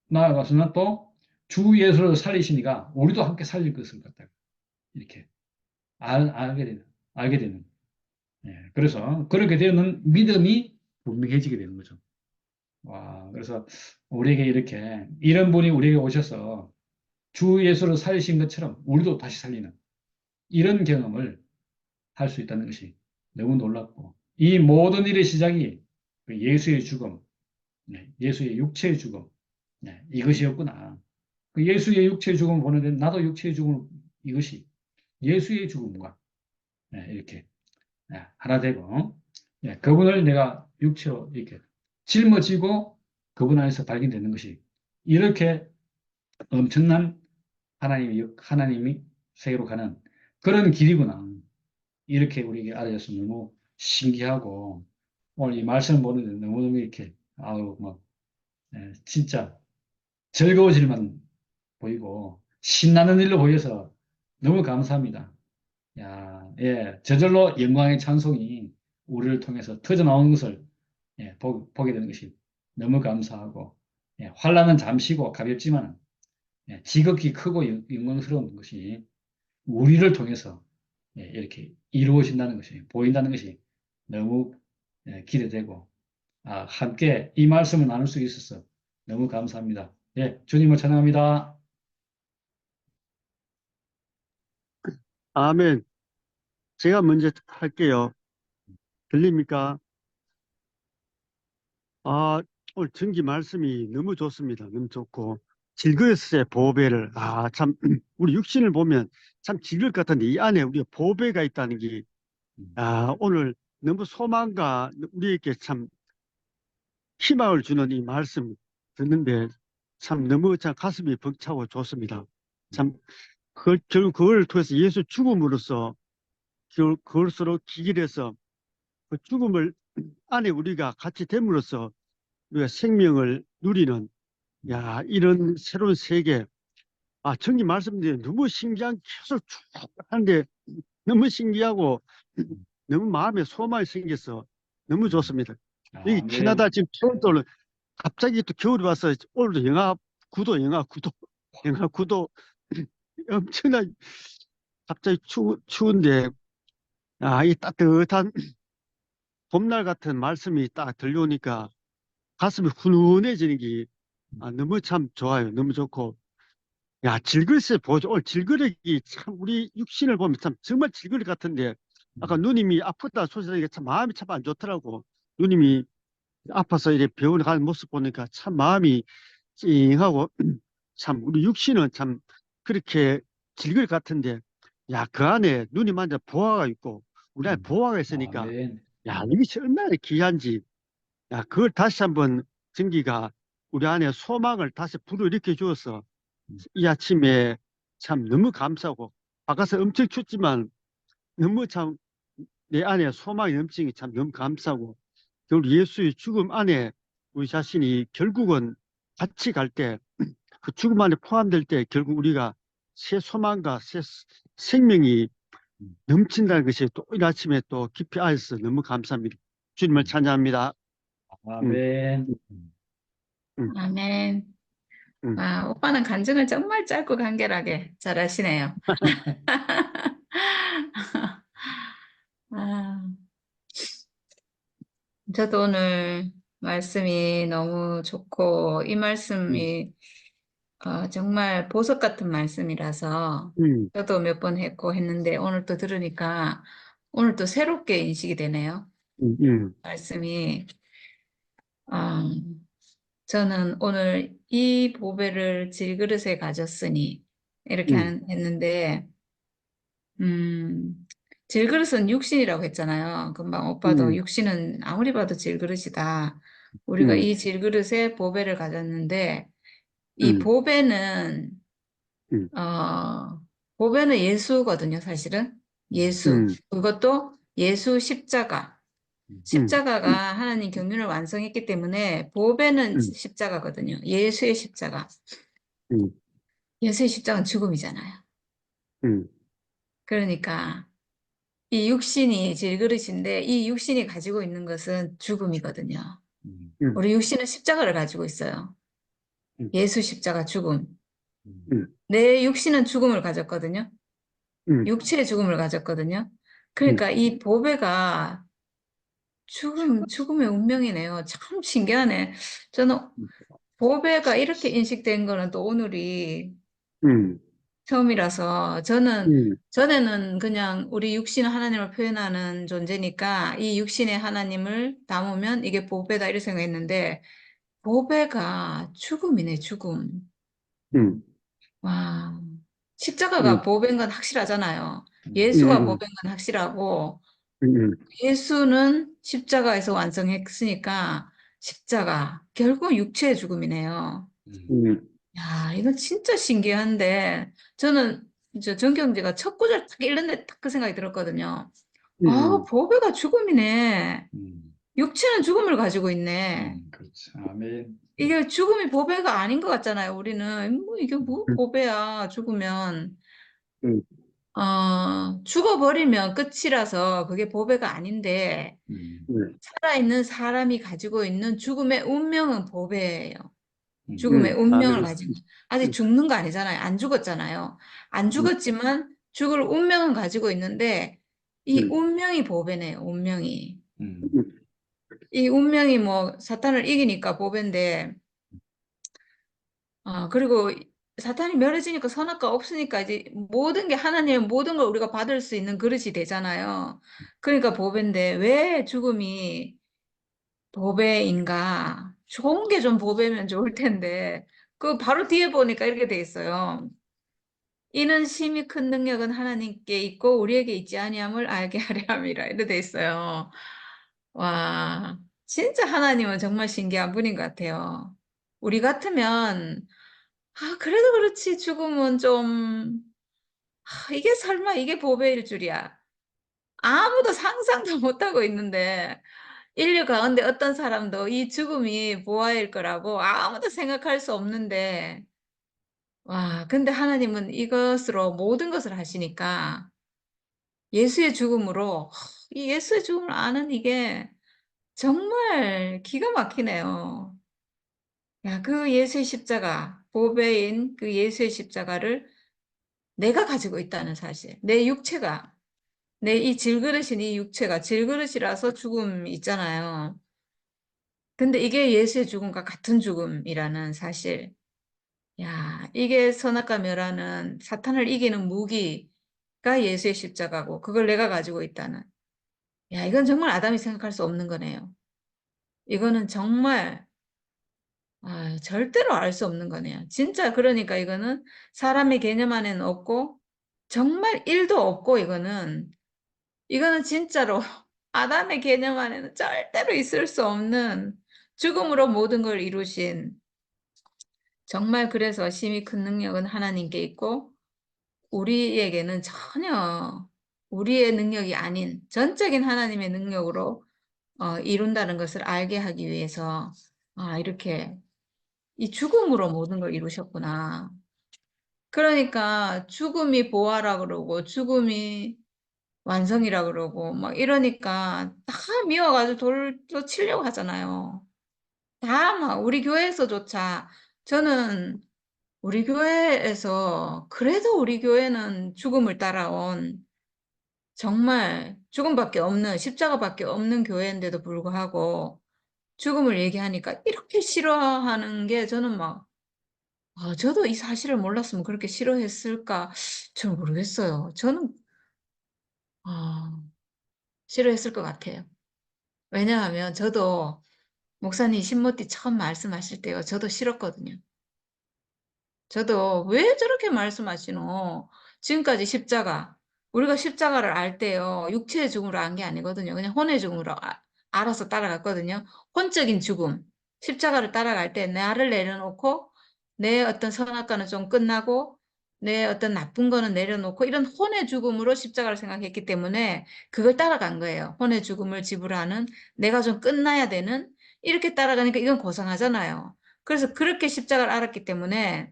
나아가서는 또 주 예수를 살리시니까 우리도 함께 살릴 것을 갖다가 이렇게 알게 되는, 알게 되는. 그래서 그렇게 되는 믿음이 분명해지게 되는 거죠. 와, 그래서 우리에게 이렇게 이런 분이 우리에게 오셔서 주 예수를 살리신 것처럼 우리도 다시 살리는 이런 경험을 할 수 있다는 것이 너무 놀랍고 이 모든 일의 시작이 그 예수의 죽음, 예수의 육체의 죽음, 이것이었구나. 그 예수의 육체의 죽음을 보는데 나도 육체의 죽음 이것이 예수의 죽음과 이렇게 하나 되고 그분을 내가 육체로 이렇게 짊어지고 그분 안에서 발견되는 것이 이렇게 엄청난 하나님이 세계로 가는 그런 길이구나. 이렇게 우리에게 알려져서 너무 신기하고 오늘 이 말씀 보는데 너무너무 이렇게 아우 막 진짜 즐거워질만 보이고 신나는 일로 보여서 너무 감사합니다. 야, 저절로 영광의 찬송이 우리를 통해서 터져 나오는 것을 보게 되는 것이 너무 감사하고 환란은 잠시고 가볍지만 지극히 크고 영광스러운 것이 우리를 통해서 이렇게 이루어진다는 것이 보인다는 것이 너무 기대되고 함께 이 말씀을 나눌 수 있어서 너무 감사합니다. 주님을 찬양합니다. 아멘. 제가 먼저 할게요. 들립니까? 아, 오늘 전기 말씀이 너무 좋습니다. 너무 좋고. 질그릇의 보배를, 참, 우리 육신을 보면 참 질그릇 같은데 이 안에 우리가 보배가 있다는 게, 음, 오늘 너무 소망과 우리에게 참 희망을 주는 이 말씀 듣는데 참 너무 참 가슴이 벅차고 좋습니다. 참, 결국 그걸 통해서 예수 죽음으로써 그것으로 기길해서 그 죽음을 안에 우리가 같이 됨으로써 우리가 생명을 누리는 이런 새로운 세계. 정리 말씀드린 너무 신기한 계속 쭉 하는데 너무 신기하고 너무 마음에 소망이 생겨서 너무 음. 좋습니다. 여기 캐나다 아멘. 지금 토론토는 갑자기 또 겨울이 와서 오늘도 영하 9도 엄청난 갑자기 추운데 이 따뜻한 봄날 같은 말씀이 딱 들려오니까 가슴이 훈훈해지는 게 너무 참 좋아요. 너무 좋고 질글쎄 보죠. 오늘 질그릇이 참 우리 육신을 보면 참 정말 질그릇 같은데 아까 누님이 아프다 소리하니까 참 마음이 참 안 좋더라고. 누님이 아파서 이렇게 병원에 가는 모습 보니까 참 마음이 찡하고 참 우리 육신은 참 그렇게 질길 같은데 그 안에 눈이 만져 보화가 있고 우리 안에 보화가 있으니까 아멘. 이것이 얼마나 귀한지 그걸 다시 한번 증기가 우리 안에 소망을 다시 불어일으켜 주어서 이 아침에 참 너무 감사하고 바깥에 엄청 춥지만 너무 참 내 안에 소망이 넘치는 게 참 너무 감사하고 결국 예수의 죽음 안에 우리 자신이 결국은 같이 갈 때 그 죽음 안에 포함될 때 결국 우리가 새 소망과 새 생명이 넘친다는 것이 또 이 아침에 또 깊이 알아서 너무 감사합니다. 주님을 찬양합니다. 음, 아멘. 음, 음, 아멘. 음, 오빠는 간증을 정말 짧고 간결하게 잘하시네요. 아, 저도 오늘 말씀이 너무 좋고, 이 음, 말씀이 정말 보석 같은 말씀이라서 음, 저도 몇 번 했고 했는데 오늘 또 들으니까 오늘 또 새롭게 인식이 되네요. 음, 음, 말씀이. 아, 저는 오늘 이 보배를 질그릇에 가졌으니 이렇게 음, 했는데, 질그릇은 육신이라고 했잖아요. 금방 오빠도 음, 육신은 아무리 봐도 질그릇이다. 우리가 음, 이 질그릇에 보배를 가졌는데, 이 음, 보배는, 음, 어, 보배는 예수거든요, 사실은. 예수. 음, 그것도 예수 십자가. 음, 십자가가 하나님 경륜을 완성했기 때문에 보배는 음, 십자가거든요. 예수의 십자가. 음, 예수의 십자가는 죽음이잖아요. 음, 그러니까 이 육신이 질그릇인데 이 육신이 가지고 있는 것은 죽음이거든요. 음, 우리 육신은 십자가를 가지고 있어요. 음, 예수 십자가 죽음. 음, 내 육신은 죽음을 가졌거든요. 음, 육체의 죽음을 가졌거든요. 음, 그러니까 이 보배가 죽음의 운명이네요. 참 신기하네. 저는 보배가 이렇게 인식된 거는 또 오늘이 음, 처음이라서 저는 음, 전에는 그냥 우리 육신 하나님을 표현하는 존재니까 이 육신의 하나님을 담으면 이게 보배다 이렇게 생각했는데 보배가 죽음이네, 죽음. 음, 와, 십자가가 음, 보배인 건 확실하잖아요. 음, 예수가 음, 보배인 건 확실하고 음, 예수는 십자가에서 완성했으니까 십자가 결국 육체의 죽음이네요. 음, 야, 이건 진짜 신기한데, 저는 이제 정경제가 첫 구절 딱 읽는데 딱 그 생각이 들었거든요. 음, 보배가 죽음이네. 음, 육체는 죽음을 가지고 있네. 그렇지. 아멘. 이게 죽음이 보배가 아닌 것 같잖아요, 우리는. 뭐, 이게 뭐 음, 보배야, 죽으면. 음, 죽어버리면 끝이라서 그게 보배가 아닌데, 음, 살아있는 사람이 가지고 있는 죽음의 운명은 보배예요. 죽음의 운명을 아멘. 가진 거. 아직 죽는 거 아니잖아요. 안 죽었잖아요. 안 음, 죽었지만 죽을 운명은 가지고 있는데 이 음, 운명이 보배네요. 운명이. 음, 이 운명이 뭐 사탄을 이기니까 보배인데 그리고 사탄이 멸해지니까 선악과 없으니까 이제 모든 게 하나님의 모든 걸 우리가 받을 수 있는 그릇이 되잖아요. 그러니까 보배인데 왜 죽음이 보배인가? 좋은 게 좀 보배면 좋을 텐데 그 바로 뒤에 보니까 이렇게 돼 있어요. 이는 심히 큰 능력은 하나님께 있고 우리에게 있지 아니함을 알게 하려 함이라 이렇게 돼 있어요. 와, 진짜 하나님은 정말 신기한 분인 것 같아요. 우리 같으면 그래도 그렇지 죽음은 좀 이게 설마 이게 보배일 줄이야. 아무도 상상도 못하고 있는데 인류 가운데 어떤 사람도 이 죽음이 보아일 거라고 아무도 생각할 수 없는데 와, 근데 하나님은 이것으로 모든 것을 하시니까 예수의 죽음으로 이 예수의 죽음을 아는 이게 정말 기가 막히네요. 야, 그 예수의 십자가, 보배인 그 예수의 십자가를 내가 가지고 있다는 사실. 내 육체가, 내 이 질그릇인 이 육체가 질그릇이라서 죽음이 있잖아요. 근데 이게 예수의 죽음과 같은 죽음이라는 사실. 야, 이게 선악과 멸하는 사탄을 이기는 무기가 예수의 십자가고, 그걸 내가 가지고 있다는. 야, 이건 정말 아담이 생각할 수 없는 거네요. 이거는 정말 절대로 알 수 없는 거네요. 진짜 그러니까 이거는 사람의 개념 안에는 없고 정말 일도 없고 이거는 진짜로 아담의 개념 안에는 절대로 있을 수 없는 죽음으로 모든 걸 이루신 정말 그래서 심히 큰 능력은 하나님께 있고 우리에게는 전혀 우리의 능력이 아닌 전적인 하나님의 능력으로 이룬다는 것을 알게 하기 위해서 이렇게 이 죽음으로 모든 걸 이루셨구나. 그러니까 죽음이 보화라 그러고 죽음이 완성이라 그러고 막 이러니까 다 미워가지고 돌로 치려고 하잖아요. 다 막 우리 교회에서조차 저는 우리 교회에서 그래도 우리 교회는 죽음을 따라온 정말 죽음밖에 없는 십자가밖에 없는 교회인데도 불구하고 죽음을 얘기하니까 이렇게 싫어하는 게 저는 막 저도 이 사실을 몰랐으면 그렇게 싫어했을까? 잘 모르겠어요. 저는, 아, 싫어했을 것 같아요. 왜냐하면 저도 목사님 신모띠 처음 말씀하실 때요. 저도 싫었거든요. 저도 왜 저렇게 말씀하시노? 지금까지 십자가. 우리가 십자가를 알 때요. 육체의 죽음으로 안 게 아니거든요. 그냥 혼의 죽음으로 알아서 따라갔거든요. 혼적인 죽음. 십자가를 따라갈 때 나를 내려놓고 내 어떤 선악과는 좀 끝나고 내 어떤 나쁜 거는 내려놓고 이런 혼의 죽음으로 십자가를 생각했기 때문에 그걸 따라간 거예요. 혼의 죽음을 지불하는 내가 좀 끝나야 되는 이렇게 따라가니까 이건 고상하잖아요. 그래서 그렇게 십자가를 알았기 때문에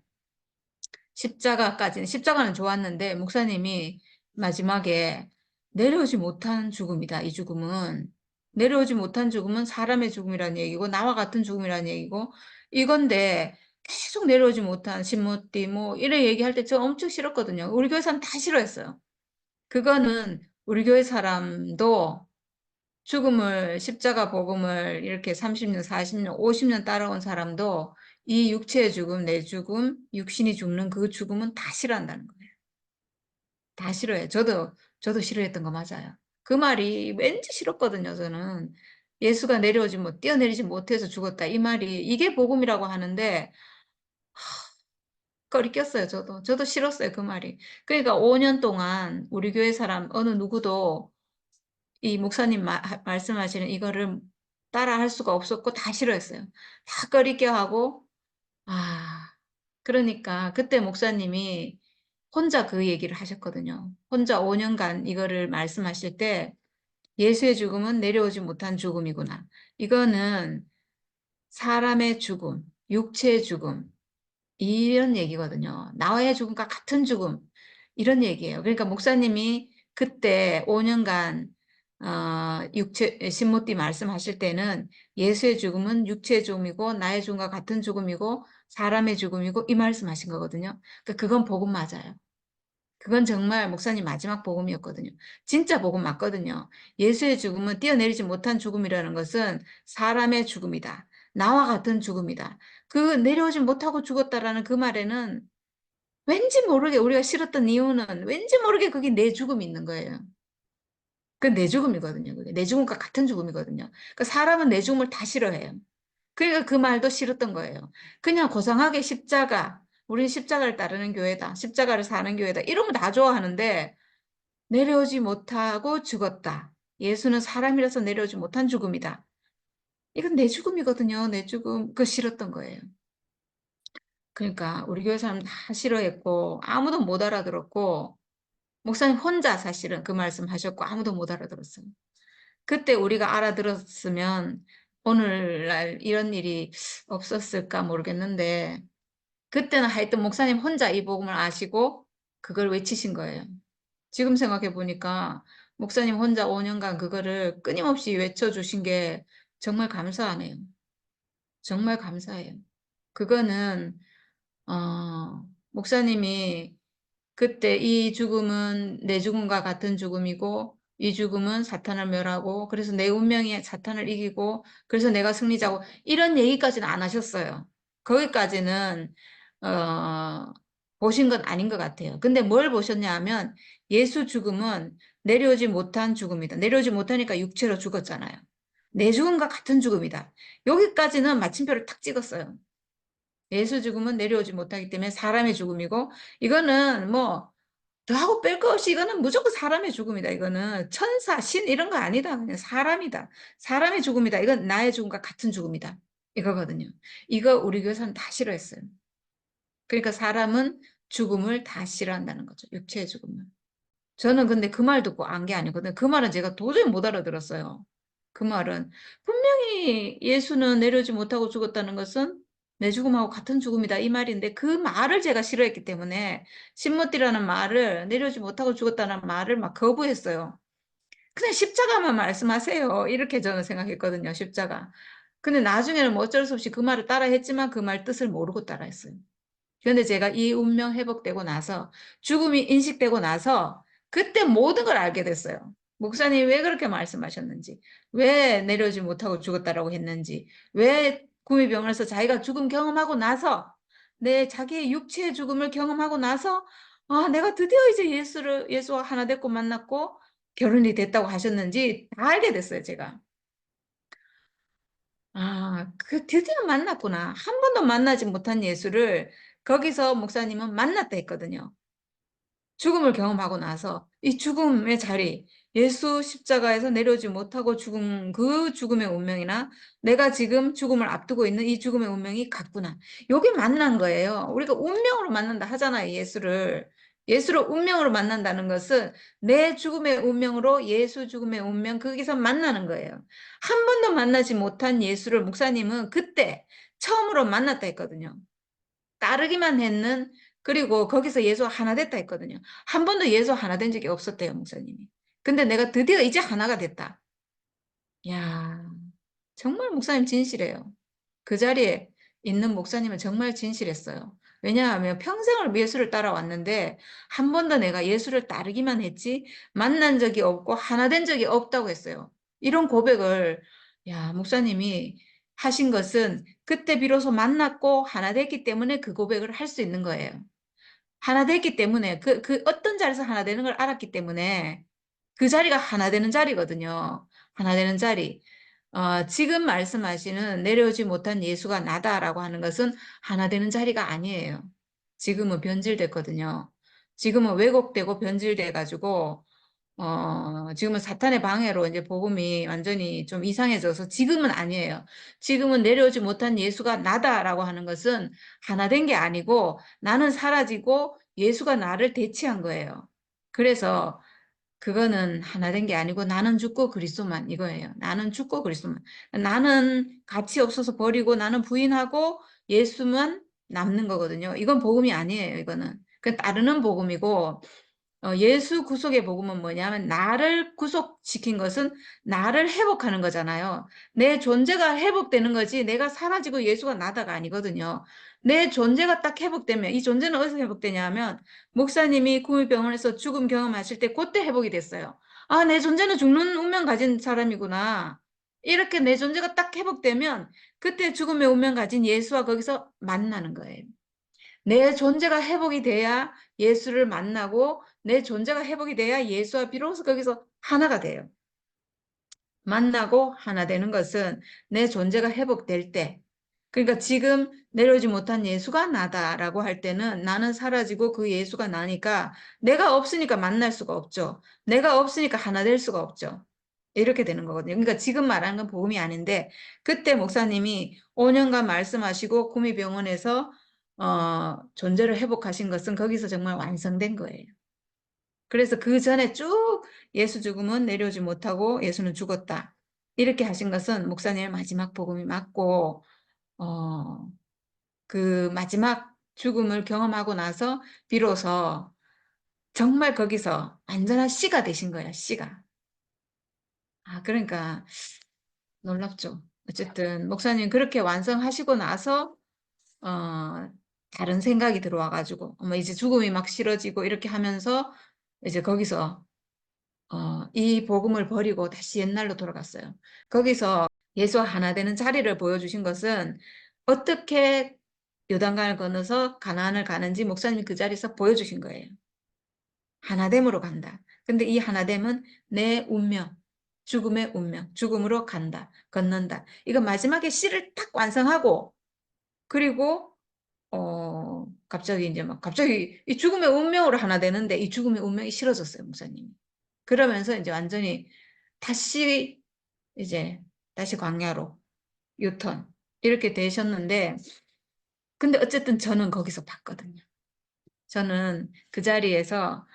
십자가는 좋았는데, 목사님이 마지막에 내려오지 못한 죽음이다. 이 죽음은. 내려오지 못한 죽음은 사람의 죽음이라는 얘기고, 나와 같은 죽음이라는 얘기고, 이건데, 계속 내려오지 못한 신모띠, 뭐, 이래 얘기할 때 저 엄청 싫었거든요. 우리 교회 사람 다 싫어했어요. 그거는 우리 교회 사람도 죽음을, 십자가 복음을 이렇게 30년, 40년, 50년 따라온 사람도 이 육체의 죽음, 내 죽음, 육신이 죽는 그 죽음은 다 싫어한다는 거예요. 다 싫어해요. 저도 싫어했던 거 맞아요. 그 말이 왠지 싫었거든요, 저는. 예수가 뛰어내리지 못해서 죽었다. 이 말이, 이게 복음이라고 하는데, 꺼리 꼈어요, 저도. 저도 싫었어요, 그 말이. 그러니까 5년 동안 우리 교회 사람 어느 누구도 이 목사님 말씀하시는 이거를 따라 할 수가 없었고 다 싫어했어요. 다 꺼리껴 하고 그러니까 그때 목사님이 혼자 그 얘기를 하셨거든요. 혼자 5년간 이거를 말씀하실 때 예수의 죽음은 내려오지 못한 죽음이구나. 이거는 사람의 죽음, 육체의 죽음, 이런 얘기거든요. 나와의 죽음과 같은 죽음. 이런 얘기예요. 그러니까 목사님이 그때 5년간 신모띠 말씀하실 때는 예수의 죽음은 육체의 죽음이고 나의 죽음과 같은 죽음이고 사람의 죽음이고 이 말씀하신 거거든요. 그러니까 그건 복음 맞아요. 그건 정말 목사님 마지막 복음이었거든요. 진짜 복음 맞거든요. 예수의 죽음은 뛰어내리지 못한 죽음이라는 것은 사람의 죽음이다. 나와 같은 죽음이다. 그 내려오지 못하고 죽었다라는 그 말에는 왠지 모르게 우리가 싫었던 이유는 왠지 모르게 그게 내 죽음이 있는 거예요. 그 내 죽음이거든요. 그게 내 죽음과 같은 죽음이거든요. 그 사람은 내 죽음을 다 싫어해요. 그러니까 그 말도 싫었던 거예요. 그냥 고상하게 우리는 십자가를 따르는 교회다. 십자가를 사는 교회다. 이러면 다 좋아하는데 내려오지 못하고 죽었다. 예수는 사람이라서 내려오지 못한 죽음이다. 이건 내 죽음이거든요. 내 죽음. 그거 싫었던 거예요. 그러니까 우리 교회 사람 다 싫어했고 아무도 못 알아들었고 목사님 혼자 사실은 그 말씀 하셨고 아무도 못 알아들었어요. 그때 우리가 알아들었으면 오늘날 이런 일이 없었을까 모르겠는데 그때는 하여튼 목사님 혼자 이 복음을 아시고 그걸 외치신 거예요. 지금 생각해 보니까 목사님 혼자 5년간 그거를 끊임없이 외쳐주신 게 정말 감사하네요. 정말 감사해요. 그거는 목사님이 그때 이 죽음은 내 죽음과 같은 죽음이고 이 죽음은 사탄을 멸하고 그래서 내 운명이 사탄을 이기고 그래서 내가 승리자고 이런 얘기까지는 안 하셨어요. 거기까지는 보신 건 아닌 것 같아요. 근데 뭘 보셨냐 하면 예수 죽음은 내려오지 못한 죽음이다. 내려오지 못하니까 육체로 죽었잖아요. 내 죽음과 같은 죽음이다. 여기까지는 마침표를 탁 찍었어요. 예수 죽음은 내려오지 못하기 때문에 사람의 죽음이고 이거는 뭐 더하고 뺄 거 없이 이거는 무조건 사람의 죽음이다. 이거는 천사, 신 이런 거 아니다. 그냥 사람이다. 사람의 죽음이다. 이건 나의 죽음과 같은 죽음이다. 이거거든요. 이거 우리 교회에서는 다 싫어했어요. 그러니까 사람은 죽음을 다 싫어한다는 거죠. 육체의 죽음을. 저는 근데 그 말 듣고 안 게 아니거든요. 그 말은 제가 도저히 못 알아들었어요. 그 말은 분명히 예수는 내려오지 못하고 죽었다는 것은 내 죽음하고 같은 죽음이다 이 말인데 그 말을 제가 싫어했기 때문에 신무띠라는 말을 내려오지 못하고 죽었다는 말을 막 거부했어요. 그냥 십자가만 말씀하세요. 이렇게 저는 생각했거든요. 십자가. 근데 나중에는 뭐 어쩔 수 없이 그 말을 따라 했지만 그 말 뜻을 모르고 따라 했어요. 그런데 제가 이 운명 회복되고 나서 죽음이 인식되고 나서 그때 모든 걸 알게 됐어요. 목사님이 왜 그렇게 말씀하셨는지, 왜 내려오지 못하고 죽었다라고 했는지, 왜 구미병원에서 자기가 죽음 경험하고 나서 내 자기의 육체의 죽음을 경험하고 나서 아, 내가 드디어 이제 예수와 하나 됐고 만났고 결혼이 됐다고 하셨는지 다 알게 됐어요, 제가. 아, 그 드디어 만났구나. 한 번도 만나지 못한 예수를 거기서 목사님은 만났다 했거든요. 죽음을 경험하고 나서 이 죽음의 자리, 예수 십자가에서 내려오지 못하고 죽음, 그 죽음의 운명이나 내가 지금 죽음을 앞두고 있는 이 죽음의 운명이 같구나. 요게 만난 거예요. 우리가 운명으로 만난다 하잖아요, 예수를. 예수를 운명으로 만난다는 것은 내 죽음의 운명으로 예수 죽음의 운명, 거기서 만나는 거예요. 한 번도 만나지 못한 예수를 목사님은 그때 처음으로 만났다 했거든요. 따르기만 했는 그리고 거기서 예수 하나 됐다 했거든요. 한 번도 예수 하나 된 적이 없었대요, 목사님이. 근데 내가 드디어 이제 하나가 됐다. 야, 정말 목사님 진실해요. 그 자리에 있는 목사님은 정말 진실했어요. 왜냐하면 평생을 예수를 따라왔는데 한 번도 내가 예수를 따르기만 했지 만난 적이 없고 하나 된 적이 없다고 했어요. 이런 고백을 야, 목사님이 하신 것은 그때 비로소 만났고 하나 됐기 때문에 그 고백을 할 수 있는 거예요. 하나 됐기 때문에 그 어떤 자리에서 하나 되는 걸 알았기 때문에 그 자리가 하나 되는 자리거든요. 하나 되는 자리. 지금 말씀하시는 내려오지 못한 예수가 나다라고 하는 것은 하나 되는 자리가 아니에요. 지금은 변질됐거든요. 지금은 왜곡되고 변질돼 가지고 지금은 사탄의 방해로 이제 복음이 완전히 좀 이상해져서 지금은 아니에요. 지금은 내려오지 못한 예수가 나다라고 하는 것은 하나 된 게 아니고 나는 사라지고 예수가 나를 대체한 거예요. 그래서 그거는 하나 된 게 아니고 나는 죽고 그리스도만 이거예요. 나는 죽고 그리스도만. 나는 가치 없어서 버리고 나는 부인하고 예수만 남는 거거든요. 이건 복음이 아니에요. 이거는. 그 따르는 복음이고 예수 구속의 복음은 뭐냐면 나를 구속시킨 것은 나를 회복하는 거잖아요. 내 존재가 회복되는 거지 내가 사라지고 예수가 나다가 아니거든요. 내 존재가 딱 회복되면 이 존재는 어디서 회복되냐 하면 목사님이 구미병원에서 죽음 경험하실 때 그때 회복이 됐어요. 아, 내 존재는 죽는 운명 가진 사람이구나. 이렇게 내 존재가 딱 회복되면 그때 죽음의 운명 가진 예수와 거기서 만나는 거예요. 내 존재가 회복이 돼야 예수를 만나고 내 존재가 회복이 돼야 예수와 비로소 거기서 하나가 돼요. 만나고 하나 되는 것은 내 존재가 회복될 때 그러니까 지금 내려오지 못한 예수가 나다라고 할 때는 나는 사라지고 그 예수가 나니까 내가 없으니까 만날 수가 없죠. 내가 없으니까 하나 될 수가 없죠. 이렇게 되는 거거든요. 그러니까 지금 말하는 건 복음이 아닌데 그때 목사님이 5년간 말씀하시고 구미병원에서 존재를 회복하신 것은 거기서 정말 완성된 거예요. 그래서 그 전에 쭉 예수 죽음은 내려오지 못하고 예수는 죽었다. 이렇게 하신 것은 목사님의 마지막 복음이 맞고 어, 그 마지막 죽음을 경험하고 나서 비로소 정말 거기서 완전한 씨가 되신 거야, 씨가. 아, 그러니까 놀랍죠. 어쨌든 목사님 그렇게 완성하시고 나서 다른 생각이 들어와가지고 이제 죽음이 막 싫어지고 이렇게 하면서 이제 거기서 이 복음을 버리고 다시 옛날로 돌아갔어요. 거기서 예수와 하나 되는 자리를 보여주신 것은 어떻게 요단강을 건너서 가나안을 가는지 목사님이 그 자리에서 보여주신 거예요. 하나됨으로 간다. 근데 이 하나됨은 내 운명, 죽음의 운명, 죽음으로 간다, 건넌다. 이거 마지막에 시를 딱 완성하고 그리고 갑자기 이제 막 갑자기 이 죽음의 운명으로 하나 되는데 이 죽음의 운명이 싫어졌어요, 목사님이. 그러면서 이제 완전히 다시 이제 다시 광야로 유턴 이렇게 되셨는데 근데 어쨌든 저는 거기서 봤거든요. 저는 그 자리에서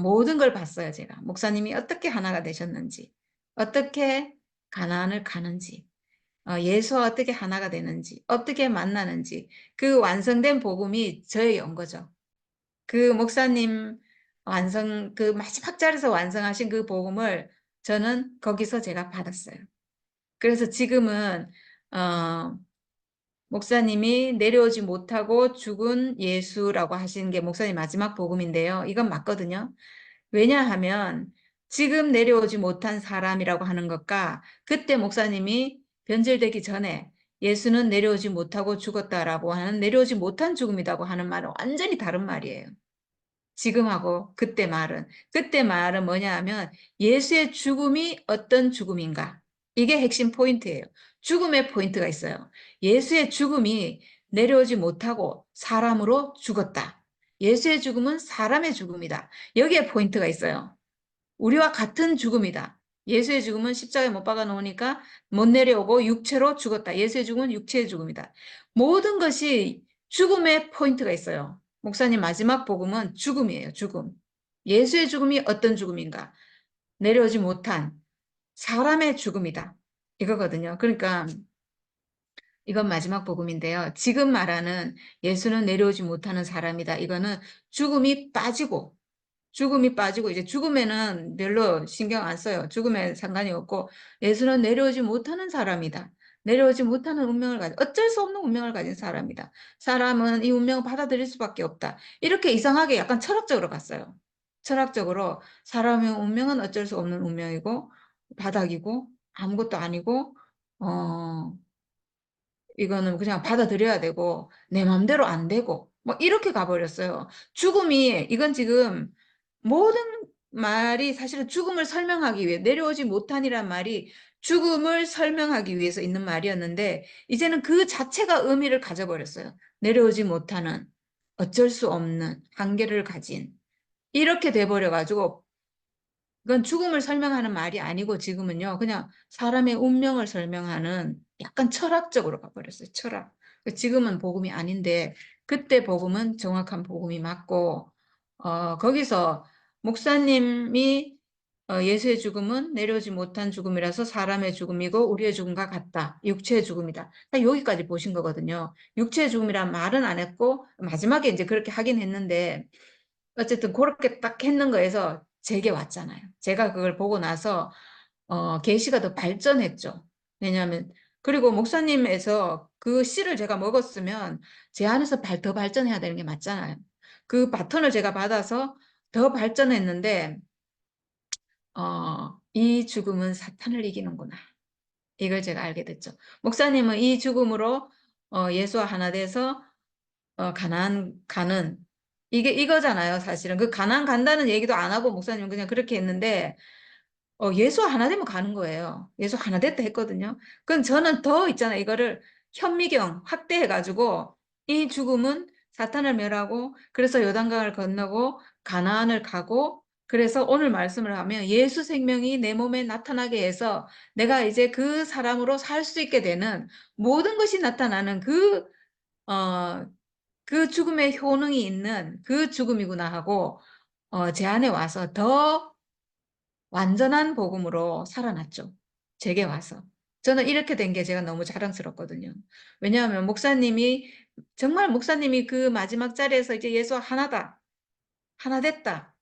모든 걸 봤어요, 제가. 목사님이 어떻게 하나가 되셨는지, 어떻게 가나안을 가는지, 예수와 어떻게 하나가 되는지, 어떻게 만나는지, 그 완성된 복음이 저에게 온 거죠. 그 목사님 그 마지막 자리에서 완성하신 그 복음을 저는 거기서 제가 받았어요. 그래서 지금은, 목사님이 내려오지 못하고 죽은 예수라고 하시는 게 목사님 마지막 복음인데요. 이건 맞거든요. 왜냐하면 지금 내려오지 못한 사람이라고 하는 것과 그때 목사님이 변질되기 전에 예수는 내려오지 못하고 죽었다라고 하는 내려오지 못한 죽음이라고 하는 말은 완전히 다른 말이에요. 지금하고 그때 말은 뭐냐 하면 예수의 죽음이 어떤 죽음인가? 이게 핵심 포인트예요. 죽음의 포인트가 있어요. 예수의 죽음이 내려오지 못하고 사람으로 죽었다. 예수의 죽음은 사람의 죽음이다. 여기에 포인트가 있어요. 우리와 같은 죽음이다. 예수의 죽음은 십자가에 못 박아 놓으니까 못 내려오고 육체로 죽었다. 예수의 죽음은 육체의 죽음이다. 모든 것이 죽음의 포인트가 있어요. 목사님 마지막 복음은 죽음이에요. 죽음. 예수의 죽음이 어떤 죽음인가? 내려오지 못한 사람의 죽음이다. 이거거든요. 그러니까 이건 마지막 복음인데요. 지금 말하는 예수는 내려오지 못하는 사람이다. 이거는 죽음이 빠지고 이제 죽음에는 별로 신경 안 써요. 죽음에 상관이 없고 예수는 내려오지 못하는 사람이다. 내려오지 못하는 운명을 가진 어쩔 수 없는 운명을 가진 사람이다. 사람은 이 운명을 받아들일 수밖에 없다. 이렇게 이상하게 약간 철학적으로 갔어요. 철학적으로 사람의 운명은 어쩔 수 없는 운명이고 바닥이고 아무것도 아니고 이거는 그냥 받아들여야 되고 내 마음대로 안 되고 뭐 이렇게 가버렸어요. 죽음이 이건 지금 모든 말이 사실은 죽음을 설명하기 위해 내려오지 못한이란 말이 죽음을 설명하기 위해서 있는 말이었는데 이제는 그 자체가 의미를 가져버렸어요. 내려오지 못하는 어쩔 수 없는 한계를 가진 이렇게 돼버려가지고 그건 죽음을 설명하는 말이 아니고 지금은요, 그냥 사람의 운명을 설명하는 약간 철학적으로 가버렸어요. 철학. 지금은 복음이 아닌데, 그때 복음은 정확한 복음이 맞고, 거기서 목사님이 예수의 죽음은 내려오지 못한 죽음이라서 사람의 죽음이고 우리의 죽음과 같다. 육체의 죽음이다. 여기까지 보신 거거든요. 육체의 죽음이란 말은 안 했고, 마지막에 이제 그렇게 하긴 했는데, 어쨌든 그렇게 딱 했는 거에서 제게 왔잖아요. 제가 그걸 보고 나서 계시가 더 발전했죠. 왜냐하면 그리고 목사님에서 그 씨를 제가 먹었으면 제 안에서 더 발전해야 되는 게 맞잖아요. 그 바톤을 제가 받아서 더 발전했는데 이 죽음은 사탄을 이기는구나. 이걸 제가 알게 됐죠. 목사님은 이 죽음으로 예수와 하나 돼서 가나안 가는 이거잖아요, 사실은. 그 가나안 간다는 얘기도 안 하고 목사님은 그냥 그렇게 했는데 예수 하나 되면 가는 거예요. 예수 하나 됐다 했거든요. 그럼 저는 더 있잖아요. 이거를 현미경 확대해가지고 이 죽음은 사탄을 멸하고 그래서 요단강을 건너고 가나안을 가고 그래서 오늘 말씀을 하면 예수 생명이 내 몸에 나타나게 해서 내가 이제 그 사람으로 살 수 있게 되는 모든 것이 나타나는 그 죽음의 효능이 있는 그 죽음이구나 하고 제 안에 와서 더 완전한 복음으로 살아났죠. 제게 와서. 저는 이렇게 된 게 제가 너무 자랑스럽거든요. 왜냐하면 정말 목사님이 그 마지막 자리에서 이제 예수와 하나다. 하나 됐다.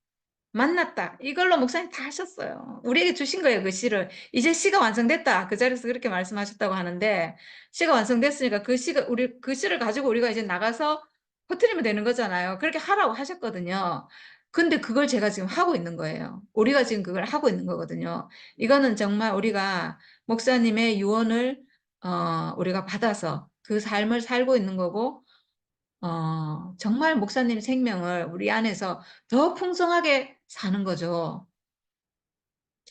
만났다. 이걸로 목사님 다 하셨어요. 우리에게 주신 거예요, 그 시를. 이제 시가 완성됐다. 그 자리에서 그렇게 말씀하셨다고 하는데, 시가 완성됐으니까 그 시를 가지고 우리가 이제 나가서 퍼뜨리면 되는 거잖아요. 그렇게 하라고 하셨거든요. 근데 그걸 제가 지금 하고 있는 거예요. 우리가 지금 그걸 하고 있는 거거든요. 이거는 정말 우리가 목사님의 유언을, 우리가 받아서 그 삶을 살고 있는 거고, 정말 목사님 생명을 우리 안에서 더 풍성하게 사는 거죠.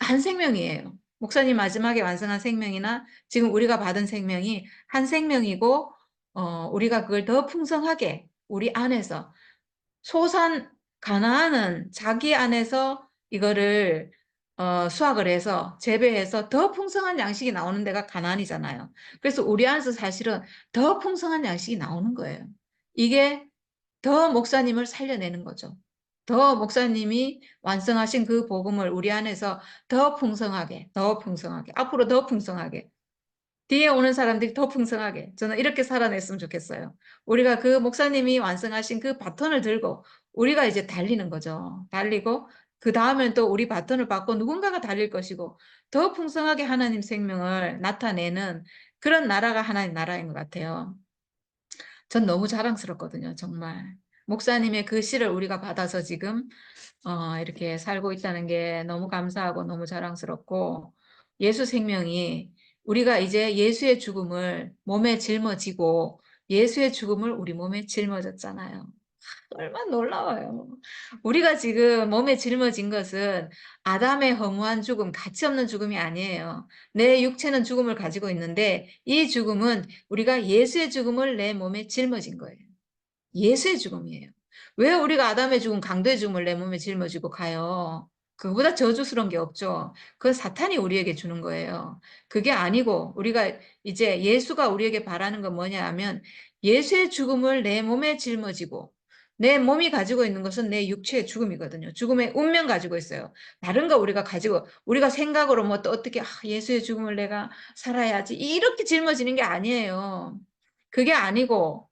한 생명이에요. 목사님 마지막에 완성한 생명이나 지금 우리가 받은 생명이 한 생명이고, 우리가 그걸 더 풍성하게 우리 안에서 가나안은 자기 안에서 이거를 수확을 해서 재배해서 더 풍성한 양식이 나오는 데가 가나안이잖아요. 그래서 우리 안에서 사실은 더 풍성한 양식이 나오는 거예요. 이게 더 목사님을 살려내는 거죠. 더 목사님이 완성하신 그 복음을 우리 안에서 더 풍성하게, 더 풍성하게, 앞으로 더 풍성하게, 뒤에 오는 사람들이 더 풍성하게, 저는 이렇게 살아냈으면 좋겠어요. 우리가 그 목사님이 완성하신 그 바톤을 들고 우리가 이제 달리는 거죠. 달리고 그 다음엔 또 우리 바톤을 받고 누군가가 달릴 것이고 더 풍성하게 하나님 생명을 나타내는 그런 나라가 하나님 나라인 것 같아요. 전 너무 자랑스럽거든요, 정말. 목사님의 그 시를 우리가 받아서 지금 이렇게 살고 있다는 게 너무 감사하고 너무 자랑스럽고, 예수 생명이 우리가 이제 예수의 죽음을 몸에 짊어지고 예수의 죽음을 우리 몸에 짊어졌잖아요. 얼마나 놀라워요. 우리가 지금 몸에 짊어진 것은 아담의 허무한 죽음, 가치 없는 죽음이 아니에요. 내 육체는 죽음을 가지고 있는데 이 죽음은 우리가 예수의 죽음을 내 몸에 짊어진 거예요. 예수의 죽음이에요. 왜 우리가 아담의 죽음, 강도의 죽음을 내 몸에 짊어지고 가요? 그거보다 저주스러운 게 없죠. 그건 사탄이 우리에게 주는 거예요. 그게 아니고 우리가 이제 예수가 우리에게 바라는 건 뭐냐 하면 예수의 죽음을 내 몸에 짊어지고 내 몸이 가지고 있는 것은 내 육체의 죽음이거든요. 죽음의 운명 가지고 있어요. 다른 거 우리가 가지고 우리가 생각으로 뭐 또 어떻게 예수의 죽음을 내가 살아야지 이렇게 짊어지는 게 아니에요. 그게 아니고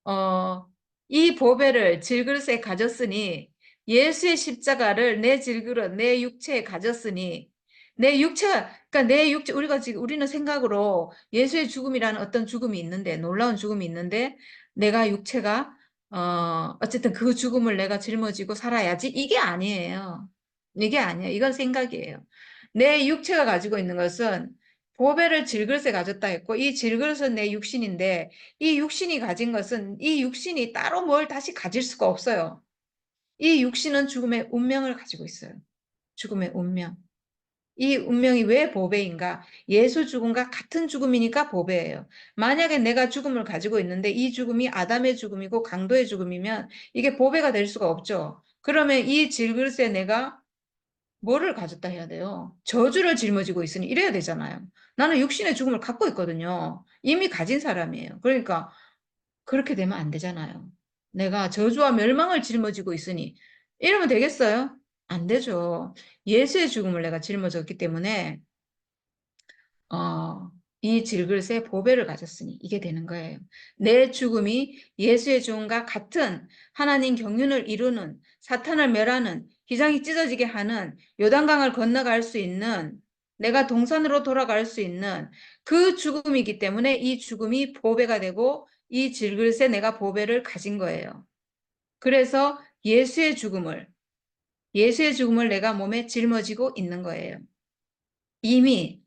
어, 이 보배를 질그릇에 가졌으니 예수의 십자가를 내 질그릇, 내 육체에 가졌으니 내 육체가, 그러니까 내 육체, 우리가 지금, 우리는 생각으로 예수의 죽음이라는 어떤 죽음이 있는데, 놀라운 죽음이 있는데, 내가 육체가, 어쨌든 그 죽음을 내가 짊어지고 살아야지. 이게 아니에요. 이게 아니에요. 이건 생각이에요. 내 육체가 가지고 있는 것은 보배를 질그릇에 가졌다 했고, 이 질그릇은 내 육신인데, 이 육신이 가진 것은 이 육신이 따로 뭘 다시 가질 수가 없어요. 이 육신은 죽음의 운명을 가지고 있어요. 죽음의 운명. 이 운명이 왜 보배인가? 예수 죽음과 같은 죽음이니까 보배예요. 만약에 내가 죽음을 가지고 있는데 이 죽음이 아담의 죽음이고 강도의 죽음이면 이게 보배가 될 수가 없죠. 그러면 이 질그릇에 내가 뭐를 가졌다 해야 돼요? 저주를 짊어지고 있으니 이래야 되잖아요. 나는 육신의 죽음을 갖고 있거든요. 이미 가진 사람이에요. 그러니까 그렇게 되면 안 되잖아요. 내가 저주와 멸망을 짊어지고 있으니 이러면 되겠어요? 안 되죠. 예수의 죽음을 내가 짊어졌기 때문에 어, 이 질그릇에 보배를 가졌으니 이게 되는 거예요. 내 죽음이 예수의 죽음과 같은 하나님 경륜을 이루는 사탄을 멸하는 기장이 찢어지게 하는 요단강을 건너갈 수 있는 내가 동산으로 돌아갈 수 있는 그 죽음이기 때문에 이 죽음이 보배가 되고 이 질그릇에 내가 보배를 가진 거예요. 그래서 예수의 죽음을 내가 몸에 짊어지고 있는 거예요. 이미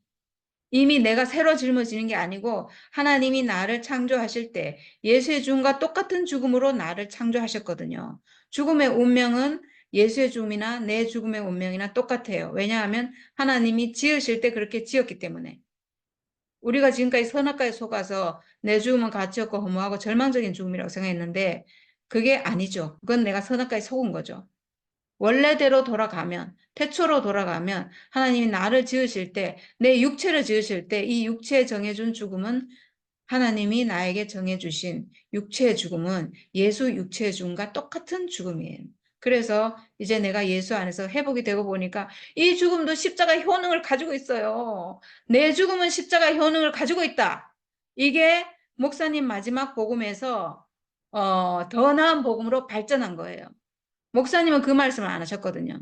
내가 새로 짊어지는 게 아니고 하나님이 나를 창조하실 때 예수의 죽음과 똑같은 죽음으로 나를 창조하셨거든요. 죽음의 운명은 예수의 죽음이나 내 죽음의 운명이나 똑같아요. 왜냐하면 하나님이 지으실 때 그렇게 지었기 때문에. 우리가 지금까지 선악과에 속아서 내 죽음은 가치 없고 허무하고 절망적인 죽음이라고 생각했는데 그게 아니죠. 그건 내가 선악과에 속은 거죠. 원래대로 돌아가면, 태초로 돌아가면 하나님이 나를 지으실 때, 내 육체를 지으실 때 이 육체에 정해준 죽음은 하나님이 나에게 정해주신 육체의 죽음은 예수 육체의 죽음과 똑같은 죽음이에요. 그래서 이제 내가 예수 안에서 회복이 되고 보니까 이 죽음도 십자가 효능을 가지고 있어요. 내 죽음은 십자가 효능을 가지고 있다. 이게 목사님 마지막 복음에서 더 나은 복음으로 발전한 거예요. 목사님은 그 말씀을 안 하셨거든요.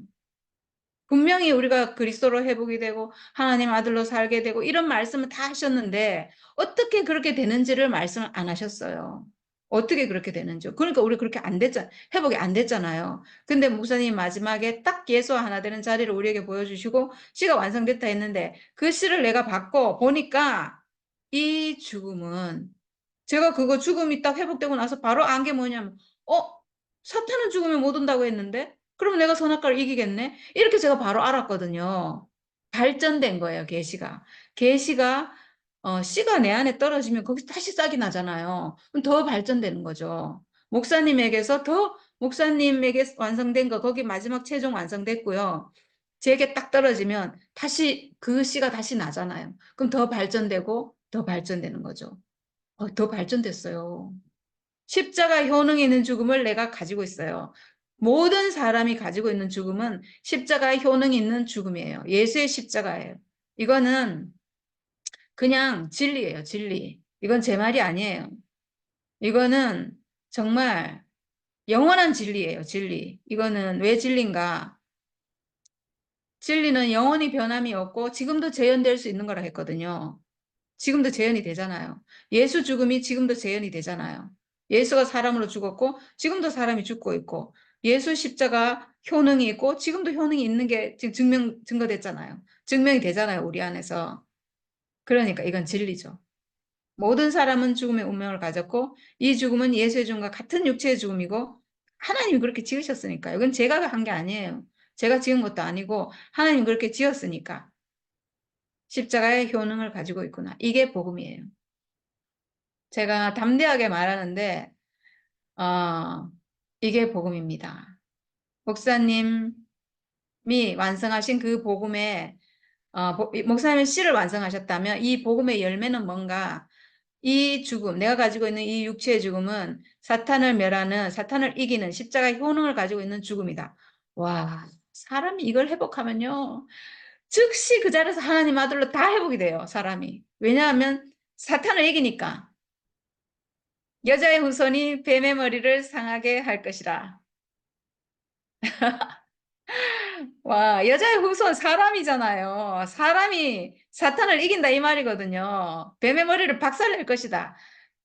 분명히 우리가 그리스도로 회복이 되고 하나님 아들로 살게 되고 이런 말씀을 다 하셨는데 어떻게 그렇게 되는지를 말씀을 안 하셨어요. 어떻게 그렇게 되는지. 그러니까 우리 그렇게 안 됐잖아요. 회복이 안 됐잖아요. 근데 목사님이 마지막에 딱 예수와 하나 되는 자리를 우리에게 보여주시고 씨가 완성됐다 했는데 그 씨를 내가 받고 보니까 이 죽음은 제가 그거 죽음이 딱 회복되고 나서 바로 안 게 뭐냐면 사탄은 죽으면 못 온다고 했는데 그럼 내가 선악과를 이기겠네? 이렇게 제가 바로 알았거든요. 발전된 거예요, 계시가. 계시가 씨가 내 안에 떨어지면 거기서 다시 싹이 나잖아요. 그럼 더 발전되는 거죠. 목사님에게 완성된 거 거기 마지막 최종 완성됐고요. 제게 딱 떨어지면 다시 그 씨가 다시 나잖아요. 그럼 더 발전되고 더 발전되는 거죠. 더 발전됐어요. 십자가 효능이 있는 죽음을 내가 가지고 있어요. 모든 사람이 가지고 있는 죽음은 십자가의 효능이 있는 죽음이에요. 예수의 십자가예요. 이거는 그냥 진리예요, 진리. 이건 제 말이 아니에요. 이거는 정말 영원한 진리예요, 진리. 이거는 왜 진리인가? 진리는 영원히 변함이 없고 지금도 재현될 수 있는 거라 했거든요. 지금도 재현이 되잖아요. 예수 죽음이 지금도 재현이 되잖아요. 예수가 사람으로 죽었고 지금도 사람이 죽고 있고 예수 십자가 효능이 있고 지금도 효능이 있는 게 지금 증거됐잖아요. 증명이 되잖아요. 우리 안에서. 그러니까 이건 진리죠. 모든 사람은 죽음의 운명을 가졌고 이 죽음은 예수의 죽음과 같은 육체의 죽음이고 하나님이 그렇게 지으셨으니까 이건 제가 한 게 아니에요. 제가 지은 것도 아니고 하나님이 그렇게 지었으니까 십자가의 효능을 가지고 있구나. 이게 복음이에요. 제가 담대하게 말하는데 이게 복음입니다. 목사님이 완성하신 그 복음에 목사님이 씨를 완성하셨다면 이 복음의 열매는 뭔가 이 죽음, 내가 가지고 있는 이 육체의 죽음은 사탄을 멸하는, 사탄을 이기는 십자가의 효능을 가지고 있는 죽음이다. 와, 사람이 이걸 회복하면요. 즉시 그 자리에서 하나님 아들로 다 회복이 돼요, 사람이. 왜냐하면 사탄을 이기니까. 여자의 후손이 뱀의 머리를 상하게 할 것이라. 와, 여자의 후손 사람이잖아요. 사람이 사탄을 이긴다 이 말이거든요. 뱀의 머리를 박살낼 것이다.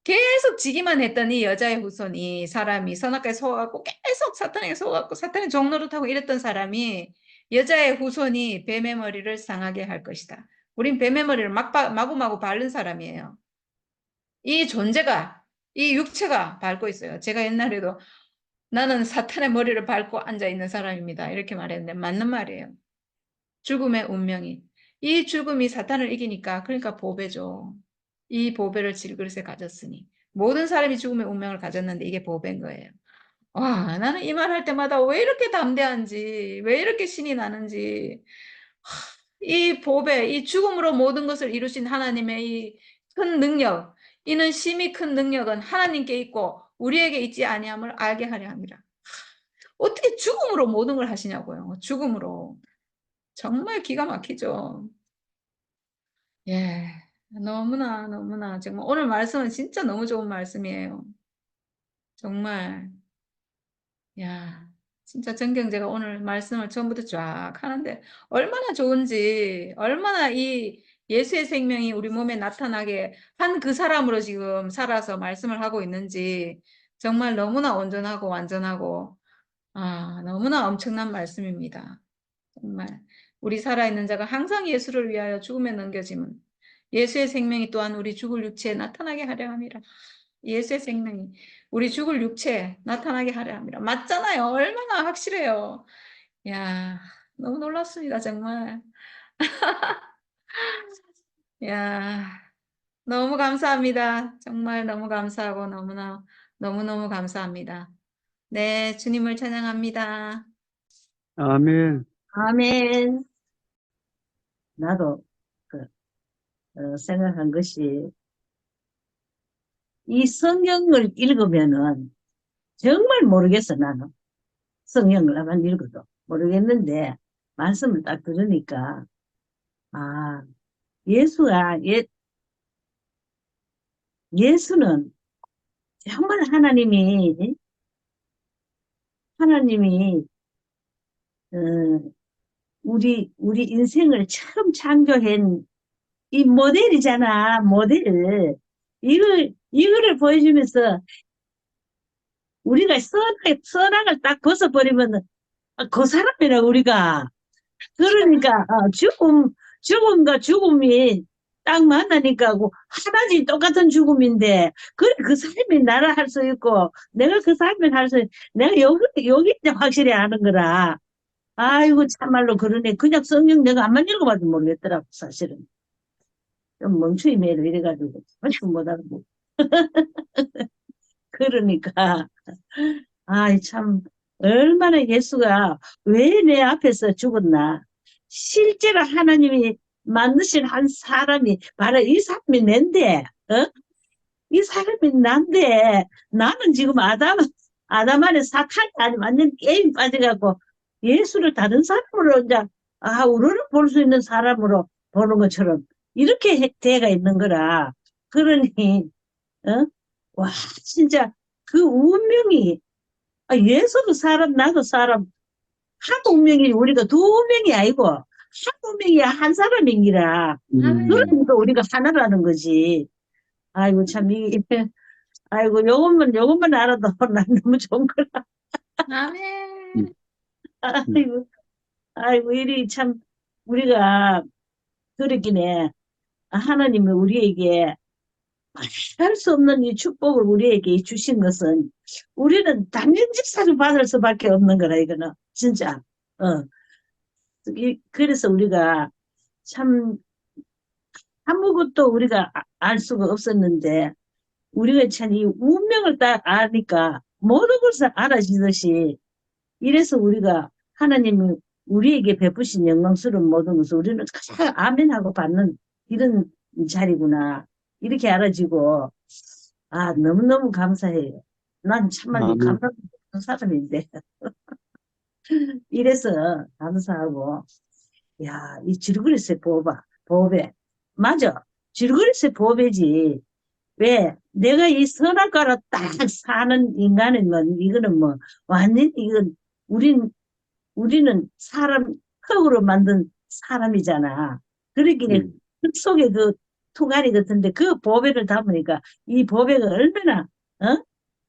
계속 지기만 했더니 여자의 후손이 사람이 선악과에 속아갖고 계속 사탄에게 속아갖고 사탄의 종노릇하고 이랬던 사람이 여자의 후손이 뱀의 머리를 상하게 할 것이다. 우린 뱀의 머리를 마구마구 바른 사람이에요. 이 존재가, 이 육체가 밟고 있어요. 제가 옛날에도 나는 사탄의 머리를 밟고 앉아있는 사람입니다. 이렇게 말했는데 맞는 말이에요. 죽음의 운명이. 이 죽음이 사탄을 이기니까 그러니까 보배죠. 이 보배를 질그릇에 가졌으니. 모든 사람이 죽음의 운명을 가졌는데 이게 보배인 거예요. 와, 나는 이 말 할 때마다 왜 이렇게 담대한지, 왜 이렇게 신이 나는지. 이 보배, 이 죽음으로 모든 것을 이루신 하나님의 이 큰 능력, 이는 심히 큰 능력은 하나님께 있고 우리에게 있지 아니함을 알게 하려 합니다. 어떻게 죽음으로 모든 걸 하시냐고요. 죽음으로. 정말 기가 막히죠. 예. 너무나 너무나 정말 오늘 말씀은 진짜 너무 좋은 말씀이에요. 정말 야, 진짜 정경제가 오늘 말씀을 처음부터 쫙 하는데 얼마나 좋은지, 얼마나 이 예수의 생명이 우리 몸에 나타나게 한 그 사람으로 지금 살아서 말씀을 하고 있는지 정말 너무나 온전하고 완전하고 너무나 엄청난 말씀입니다. 정말 우리 살아있는 자가 항상 예수를 위하여 죽음에 넘겨짐은 예수의 생명이 또한 우리 죽을 육체에 나타나게 하려 함이라. 예수의 생명이 우리 죽을 육체에 나타나게 하려 합니다. 맞잖아요. 얼마나 확실해요. 야, 너무 놀랐습니다. 정말. 야, 너무 감사합니다. 정말 너무 감사하고 너무나 너무너무 감사합니다. 네, 주님을 찬양합니다. 아멘. 아멘. 나도 생각한 것이 이 성경을 읽으면은 정말 모르겠어, 나는. 성경을 안 읽어도 모르겠는데 말씀을 딱 들으니까 아, 예수가 예수는 정말 하나님이 하나님이, 어, 우리 인생을 처음 창조한 이 모델이잖아, 모델. 이거를 보여주면서 우리가 선악을 딱 벗어버리면 그 사람이라, 우리가. 그러니까, 죽음과 죽음이 딱 만나니까 하나지 똑같은 죽음인데, 그래, 그 삶이 나를 할 수 있고, 내가 그 삶을 내가 여기 이제 확실히 아는 거라. 아이고, 참말로 그러네. 그냥 성경 내가 안만 읽어봐도 모르겠더라고, 사실은. 좀 멍청이 매로 이래가지고, 말씀 못 알아보고. 그러니까, 아이, 참, 얼마나 예수가 왜 내 앞에서 죽었나. 실제로 하나님이 만드신 한 사람이 바로 이 사람이 낸데, 어? 이 사람이 난데, 나는 지금 아담 안에 사탄이 아니면 완전 게임 빠져갖고, 예수를 다른 사람으로 이제, 우리를 볼 수 있는 사람으로 보는 것처럼, 이렇게 돼가 있는 거라. 그러니, 어? 와, 진짜, 그 운명이, 예수도 사람, 나도 사람, 한 운명이 우리가 두 운명이 아니고, 한 운명이 한 사람이니라. 그러니까 우리가 하나라는 거지. 아이고, 참, 아이고, 요것만 알아도 난 너무 좋은 거라. 아멘. 아이고, 아이고, 이리 참, 우리가 그렇긴 해. 하나님이 우리에게 할 수 없는 이 축복을 우리에게 주신 것은 우리는 당연직사를 받을 수밖에 없는 거라, 이거는. 진짜. 어. 그래서 우리가 참 아무것도 우리가 알 수가 없었는데, 우리가 참 이 운명을 딱 아니까 모든 것을 알아지듯이, 이래서 우리가 하나님이 우리에게 베푸신 영광스러운 모든 것을 우리는 가장 아멘하고 받는 이런 자리구나. 이렇게 알아지고, 너무너무 감사해요. 난 참말로 아멘. 감사하는 사람인데. 이래서 감사하고, 야, 이 질그릇의 보배. 맞아. 질그릇의 보배지. 왜? 내가 이 선악과로 딱 사는 인간은 이거는 완전 우리는 흙으로 만든 사람이잖아. 그러기에 흙 속에 그 투가리 같은데 그 보배를 담으니까 이 보배가 얼마나,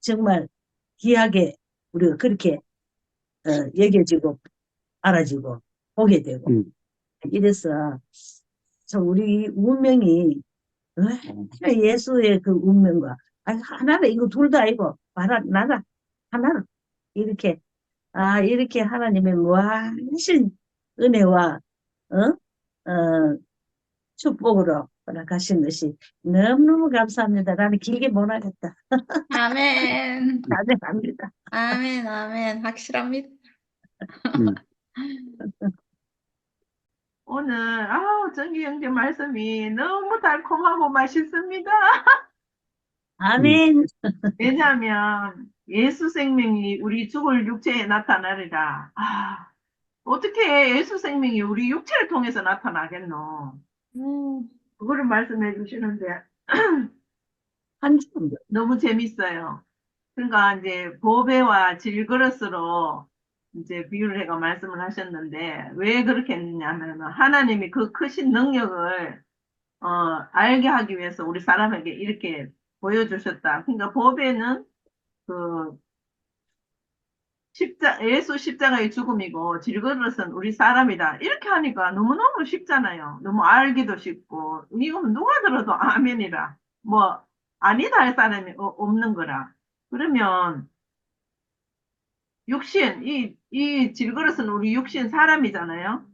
정말 귀하게 우리가 그렇게, 여겨지고, 알아지고, 보게 되고. 이래서, 참, 우리 운명이, 예수의 그 운명과, 하나라, 이거 둘 다 아니고, 나라, 하나라. 이렇게, 이렇게 하나님의 무한하신 은혜와, 축복으로 허락하신 것이 너무너무 감사합니다. 나는 길게 못 하겠다. 아멘. 감사합니다. 아멘. 아멘. 확실합니다. 오늘 정기 형제 말씀이 너무 달콤하고 맛있습니다. 아멘. 왜냐하면 예수 생명이 우리 죽을 육체에 나타나리라. 어떻게 예수 생명이 우리 육체를 통해서 나타나겠노? 그거를 말씀해 주시는데 한참 너무 재밌어요. 그러니까 이제 보배와 질그릇으로 이제 비유를 해가 말씀을 하셨는데 왜 그렇게 했냐면 하나님이 그 크신 능력을 알게 하기 위해서 우리 사람에게 이렇게 보여주셨다. 그러니까 보배는 그 예수 십자가의 죽음이고 질그릇은 우리 사람이다. 이렇게 하니까 너무너무 쉽잖아요. 너무 알기도 쉽고 이거는 누가 들어도 아멘이라. 뭐 아니다 할 사람이 없는 거라. 그러면 육신, 이 질그릇은 우리 육신 사람이잖아요.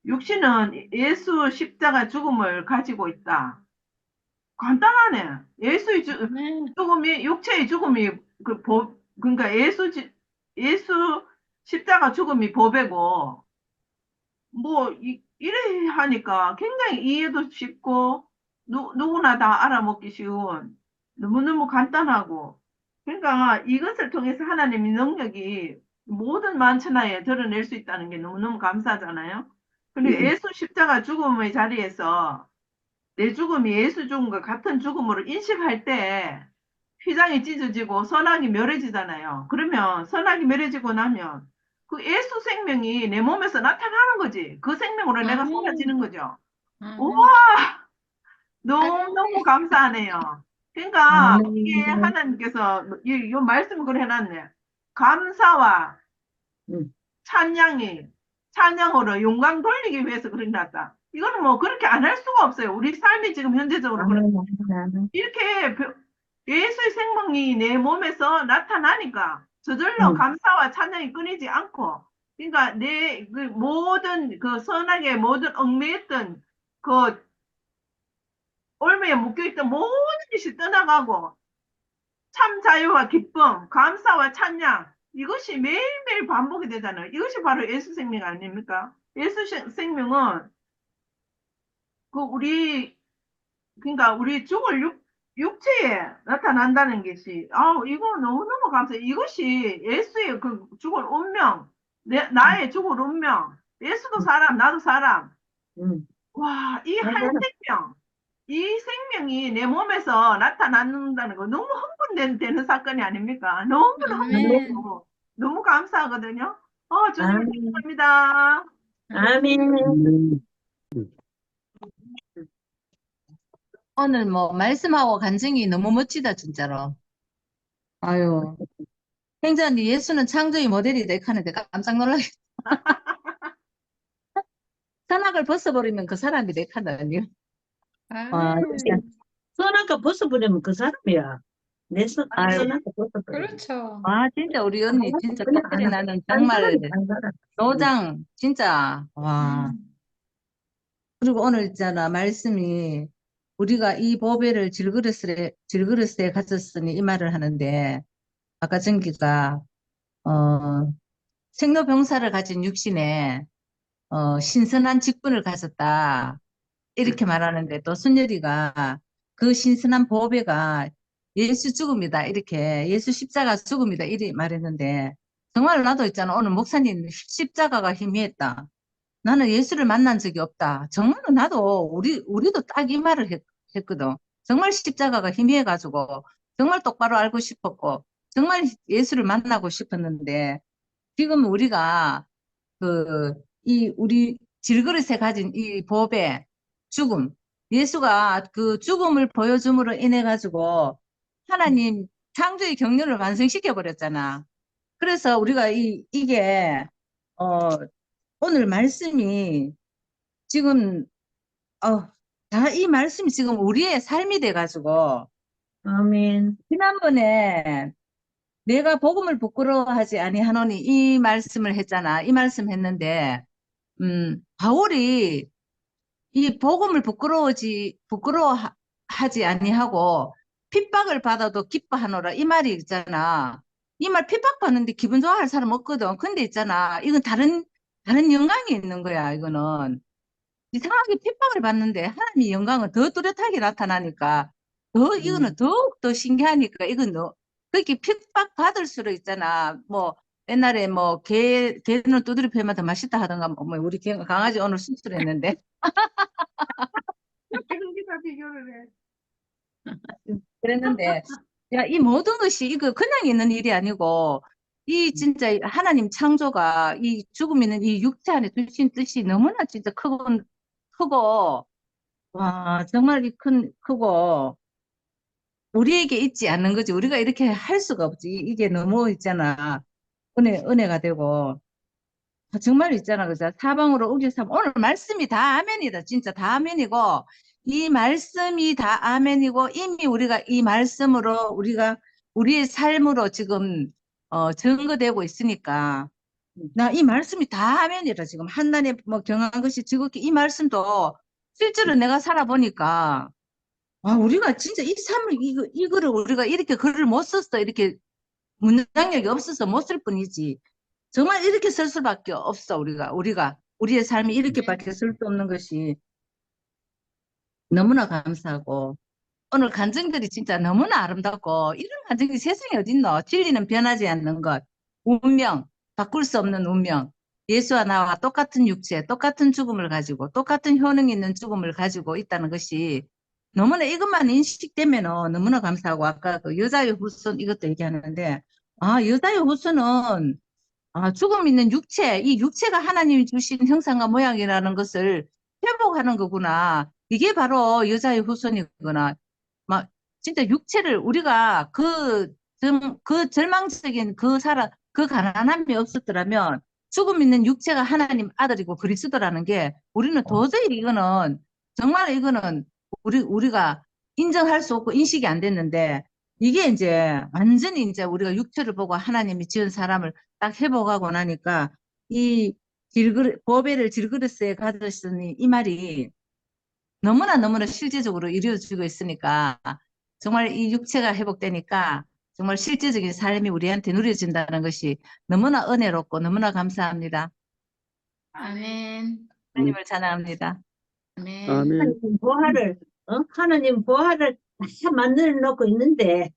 육신은 예수 십자가 죽음을 가지고 있다. 간단하네. 예수의 죽음이, 육체의 죽음이, 그러니까 예수 십자가 죽음이 보배고, 이래 하니까 굉장히 이해도 쉽고, 누구나 다 알아먹기 쉬운, 너무너무 간단하고, 그러니까 이것을 통해서 하나님의 능력이 모든 만천하에 드러낼 수 있다는 게 너무너무 감사하잖아요. 그리고 예수 십자가 죽음의 자리에서 내 죽음이 예수 죽음과 같은 죽음으로 인식할 때 휘장이 찢어지고 선악이 멸해지잖아요. 그러면 선악이 멸해지고 나면 그 예수 생명이 내 몸에서 나타나는 거지. 그 생명으로 내가 아멘. 사라지는 거죠. 아멘. 우와, 너무너무 감사하네요. 그러니까 이게 아멘. 하나님께서 이 말씀을 그래 해놨네. 감사와 음. 찬양으로 영광 돌리기 위해서 그렇게 놨다. 이거는 뭐 그렇게 안 할 수가 없어요. 우리 삶이 지금 현재적으로 그렇 아멘. 아멘. 이렇게 예수의 생명이 내 몸에서 나타나니까 저절로 음. 감사와 찬양이 끊이지 않고, 그러니까 내 그 모든 그 선악의 모든 얽매였던 그 올무에 묶여있던 모든 것이 떠나가고 참 자유와 기쁨, 감사와 찬양, 이것이 매일매일 반복이 되잖아요. 이것이 바로 예수 생명 아닙니까? 예수 생명은 그 그러니까 우리 죽을 육체에 나타난다는 것이, 이거 너무너무 감사해. 이것이 예수의 그 죽을 운명, 나의 죽을 운명, 예수도 사람, 나도 사람. 음. 와, 이 한 맞아요. 생명, 이 생명이 내 몸에서 나타난다는 거 너무 흥분되는 사건이 아닙니까? 너무너무, 아멘. 너무 감사하거든요. 주님, 아멘. 감사합니다. 아멘. 오늘 뭐 말씀하고 간증이 너무 멋지다 진짜로. 아유, 행자님 예수는 창조의 모델이다 하는데 깜짝 놀라겠다. 선악을 벗어버리면 그 사람이 되카다니요. 와, 진짜. 아멘. 선악과 벗어버리면 그 사람이야. 내 아유, 선악과 벗어버려. 그렇죠. 와 진짜 우리 언니 진짜 그냥 똑바리 안 나는 한 정말 사람이 한 사람. 노장 진짜 와. 음. 그리고 오늘 있잖아 말씀이 우리가 이 보배를 질그릇에 가졌으니 이 말을 하는데 아까 정기가 생로병사를 가진 육신에 신선한 직분을 가졌다. 이렇게 말하는데 또 순열이가 그 신선한 보배가 예수 죽음이다. 이렇게 예수 십자가 죽음이다. 이렇게 말했는데 정말 나도 있잖아. 오늘 목사님 십자가가 희미했다. 나는 예수를 만난 적이 없다. 정말 나도 우리도 딱 이 말을 했거든. 정말 십자가가 희미해가지고 정말 똑바로 알고 싶었고 정말 예수를 만나고 싶었는데 지금 우리가 우리 질그릇에 가진 이 법의 죽음, 예수가 그 죽음을 보여줌으로 인해 가지고 하나님 창조의 경륜을 완성시켜 버렸잖아. 그래서 우리가 이게 어 오늘 말씀이 지금 다 이 말씀이 지금 우리의 삶이 돼 가지고 아멘. 지난번에 내가 복음을 부끄러워하지 아니하노니 이 말씀을 했잖아. 이 말씀 했는데 바울이 이 복음을 부끄러워하지 아니하고 핍박을 받아도 기뻐하노라 이 말이 있잖아. 이 말 핍박받는데 기분 좋아할 사람 없거든. 근데 있잖아. 이건 다른 영광이 있는 거야. 이거는 이상하게 핍박을 받는데 하나님의 영광은 더 뚜렷하게 나타나니까 이거는 더욱 더 신기하니까 이건 그렇게 핍박 받을수록 있잖아. 뭐 옛날에 뭐 개는 두드려 패면 더 맛있다 하던가 뭐 우리 강아지 오늘 수술했는데 여기다 비교를 해. 그랬는데 야, 이 모든 것이 이거 그냥 있는 일이 아니고 이 진짜 하나님 창조가 이 죽음 있는 이 육체 안에 두신 뜻이 너무나 진짜 크고 와 정말 크고 우리에게 있지 않는 거지. 우리가 이렇게 할 수가 없지. 이게 너무 있잖아. 은혜가 되고. 정말 있잖아. 그죠? 사방으로 우겨삼. 오늘 말씀이 다 아멘이다. 진짜 다 아멘이고. 이 말씀이 다 아멘이고, 이미 우리가 이 말씀으로 우리의 삶으로 지금, 증거되고 있으니까. 나 이 말씀이 다 아멘이라 지금 한날에 뭐 경한 것이 지극히 이 말씀도 실제로 내가 살아보니까 우리가 진짜 이 삶을, 이거를 우리가 이렇게 글을 못 썼어. 이렇게 문장력이 없어서 못 쓸 뿐이지. 정말 이렇게 쓸 수밖에 없어. 우리의 삶이 이렇게밖에 쓸 수 없는 것이 너무나 감사하고. 오늘 간증들이 진짜 너무나 아름답고, 이런 간증이 세상에 어딨노? 진리는 변하지 않는 것. 운명, 바꿀 수 없는 운명. 예수와 나와 똑같은 육체, 똑같은 죽음을 가지고, 똑같은 효능 있는 죽음을 가지고 있다는 것이 너무나 이것만 인식되면은 너무나 감사하고 아까 그 여자의 후손 이것도 얘기하는데 여자의 후손은 죽음 있는 육체, 이 육체가 하나님이 주신 형상과 모양이라는 것을 회복하는 거구나. 이게 바로 여자의 후손이구나. 막 진짜 육체를 우리가 그 절망적인 그 가난함이 없었더라면 죽음 있는 육체가 하나님 아들이고 그리스도라는 게 우리는 도저히 정말 이거는 우리가 인정할 수 없고 인식이 안 됐는데 이게 이제 완전히 이제 우리가 육체를 보고 하나님이 지은 사람을 딱 회복하고 나니까 이 보배를 질그릇에 가졌으니 이 말이 너무나 실제적으로 이루어지고 있으니까 정말 이 육체가 회복되니까 정말 실제적인 삶이 우리한테 누려진다는 것이 너무나 은혜롭고 너무나 감사합니다. 아멘. 하나님을 찬양합니다. 아멘. 아멘. 하나님 보화를 다 만들어 놓고 있는데,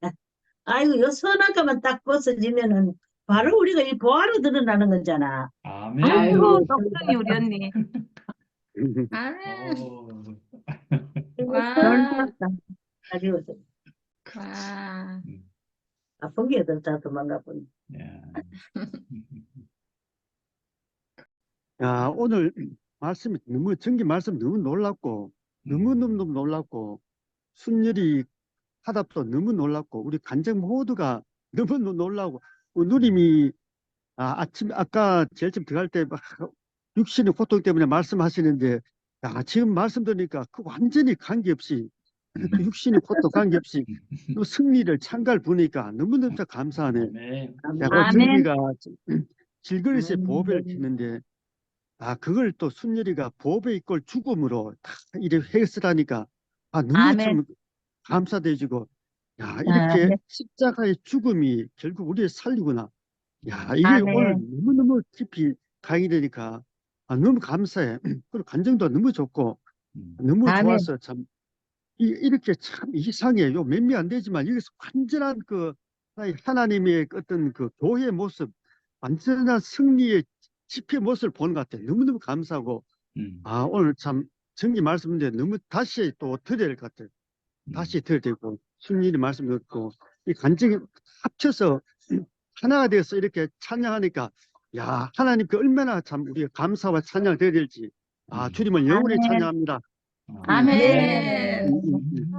아이고, 요 선악과만 딱 벗어지면은 바로 우리가 이 보화로 드러나는 거잖아. 아멘. 아이고, 똑똑이 우리 언니. 아멘. 오. 와. 놀랍다. 아주 와. 아픈 게 더 도망가 보니. 야. 야, 오늘 전기 말씀 너무 놀랍고, 너무너무 놀랍고, 순열이 화답도 너무 놀랍고, 우리 간증 모두가 너무 놀라고, 누님이, 아까 제일 좀 들어갈 때 막 육신의 고통 때문에 말씀하시는데, 지금 말씀 들으니까 그 완전히 관계없이, 그 육신의 고통 관계없이, 그 승리를 창갈 보니까 너무너무 감사하네. 아멘. 야, 그 아멘. 전기가 질그릇에 보배를 켰는데, 그걸 또 순열이가 보배 있고 죽음으로 다 이렇게 했으라니까, 너무 아멘. 참 감사되지고, 이렇게 아멘. 십자가의 죽음이 결국 우리를 살리구나. 이게 아멘. 오늘 너무너무 깊이 강의되니까, 너무 감사해. 그리고 감정도 너무 좋고, 너무 아멘. 좋아서 참, 이렇게 참 이상해요. 몇 명 안 되지만, 여기서 완전한 하나님의 어떤 그 교회의 모습, 완전한 승리의 집회 모습을 보는 것 같아요. 너무너무 감사하고, 오늘 참 정기 말씀인데 너무 다시 또 들어야 될 것 같아요. 다시 들어야 되고, 순일이 말씀 듣고, 이 간증이 합쳐서 하나가 돼서 이렇게 찬양하니까, 하나님께 얼마나 참 우리가 감사와 찬양을 드려야 될지, 주님을 영원히 아멘. 찬양합니다. 아멘. 아멘.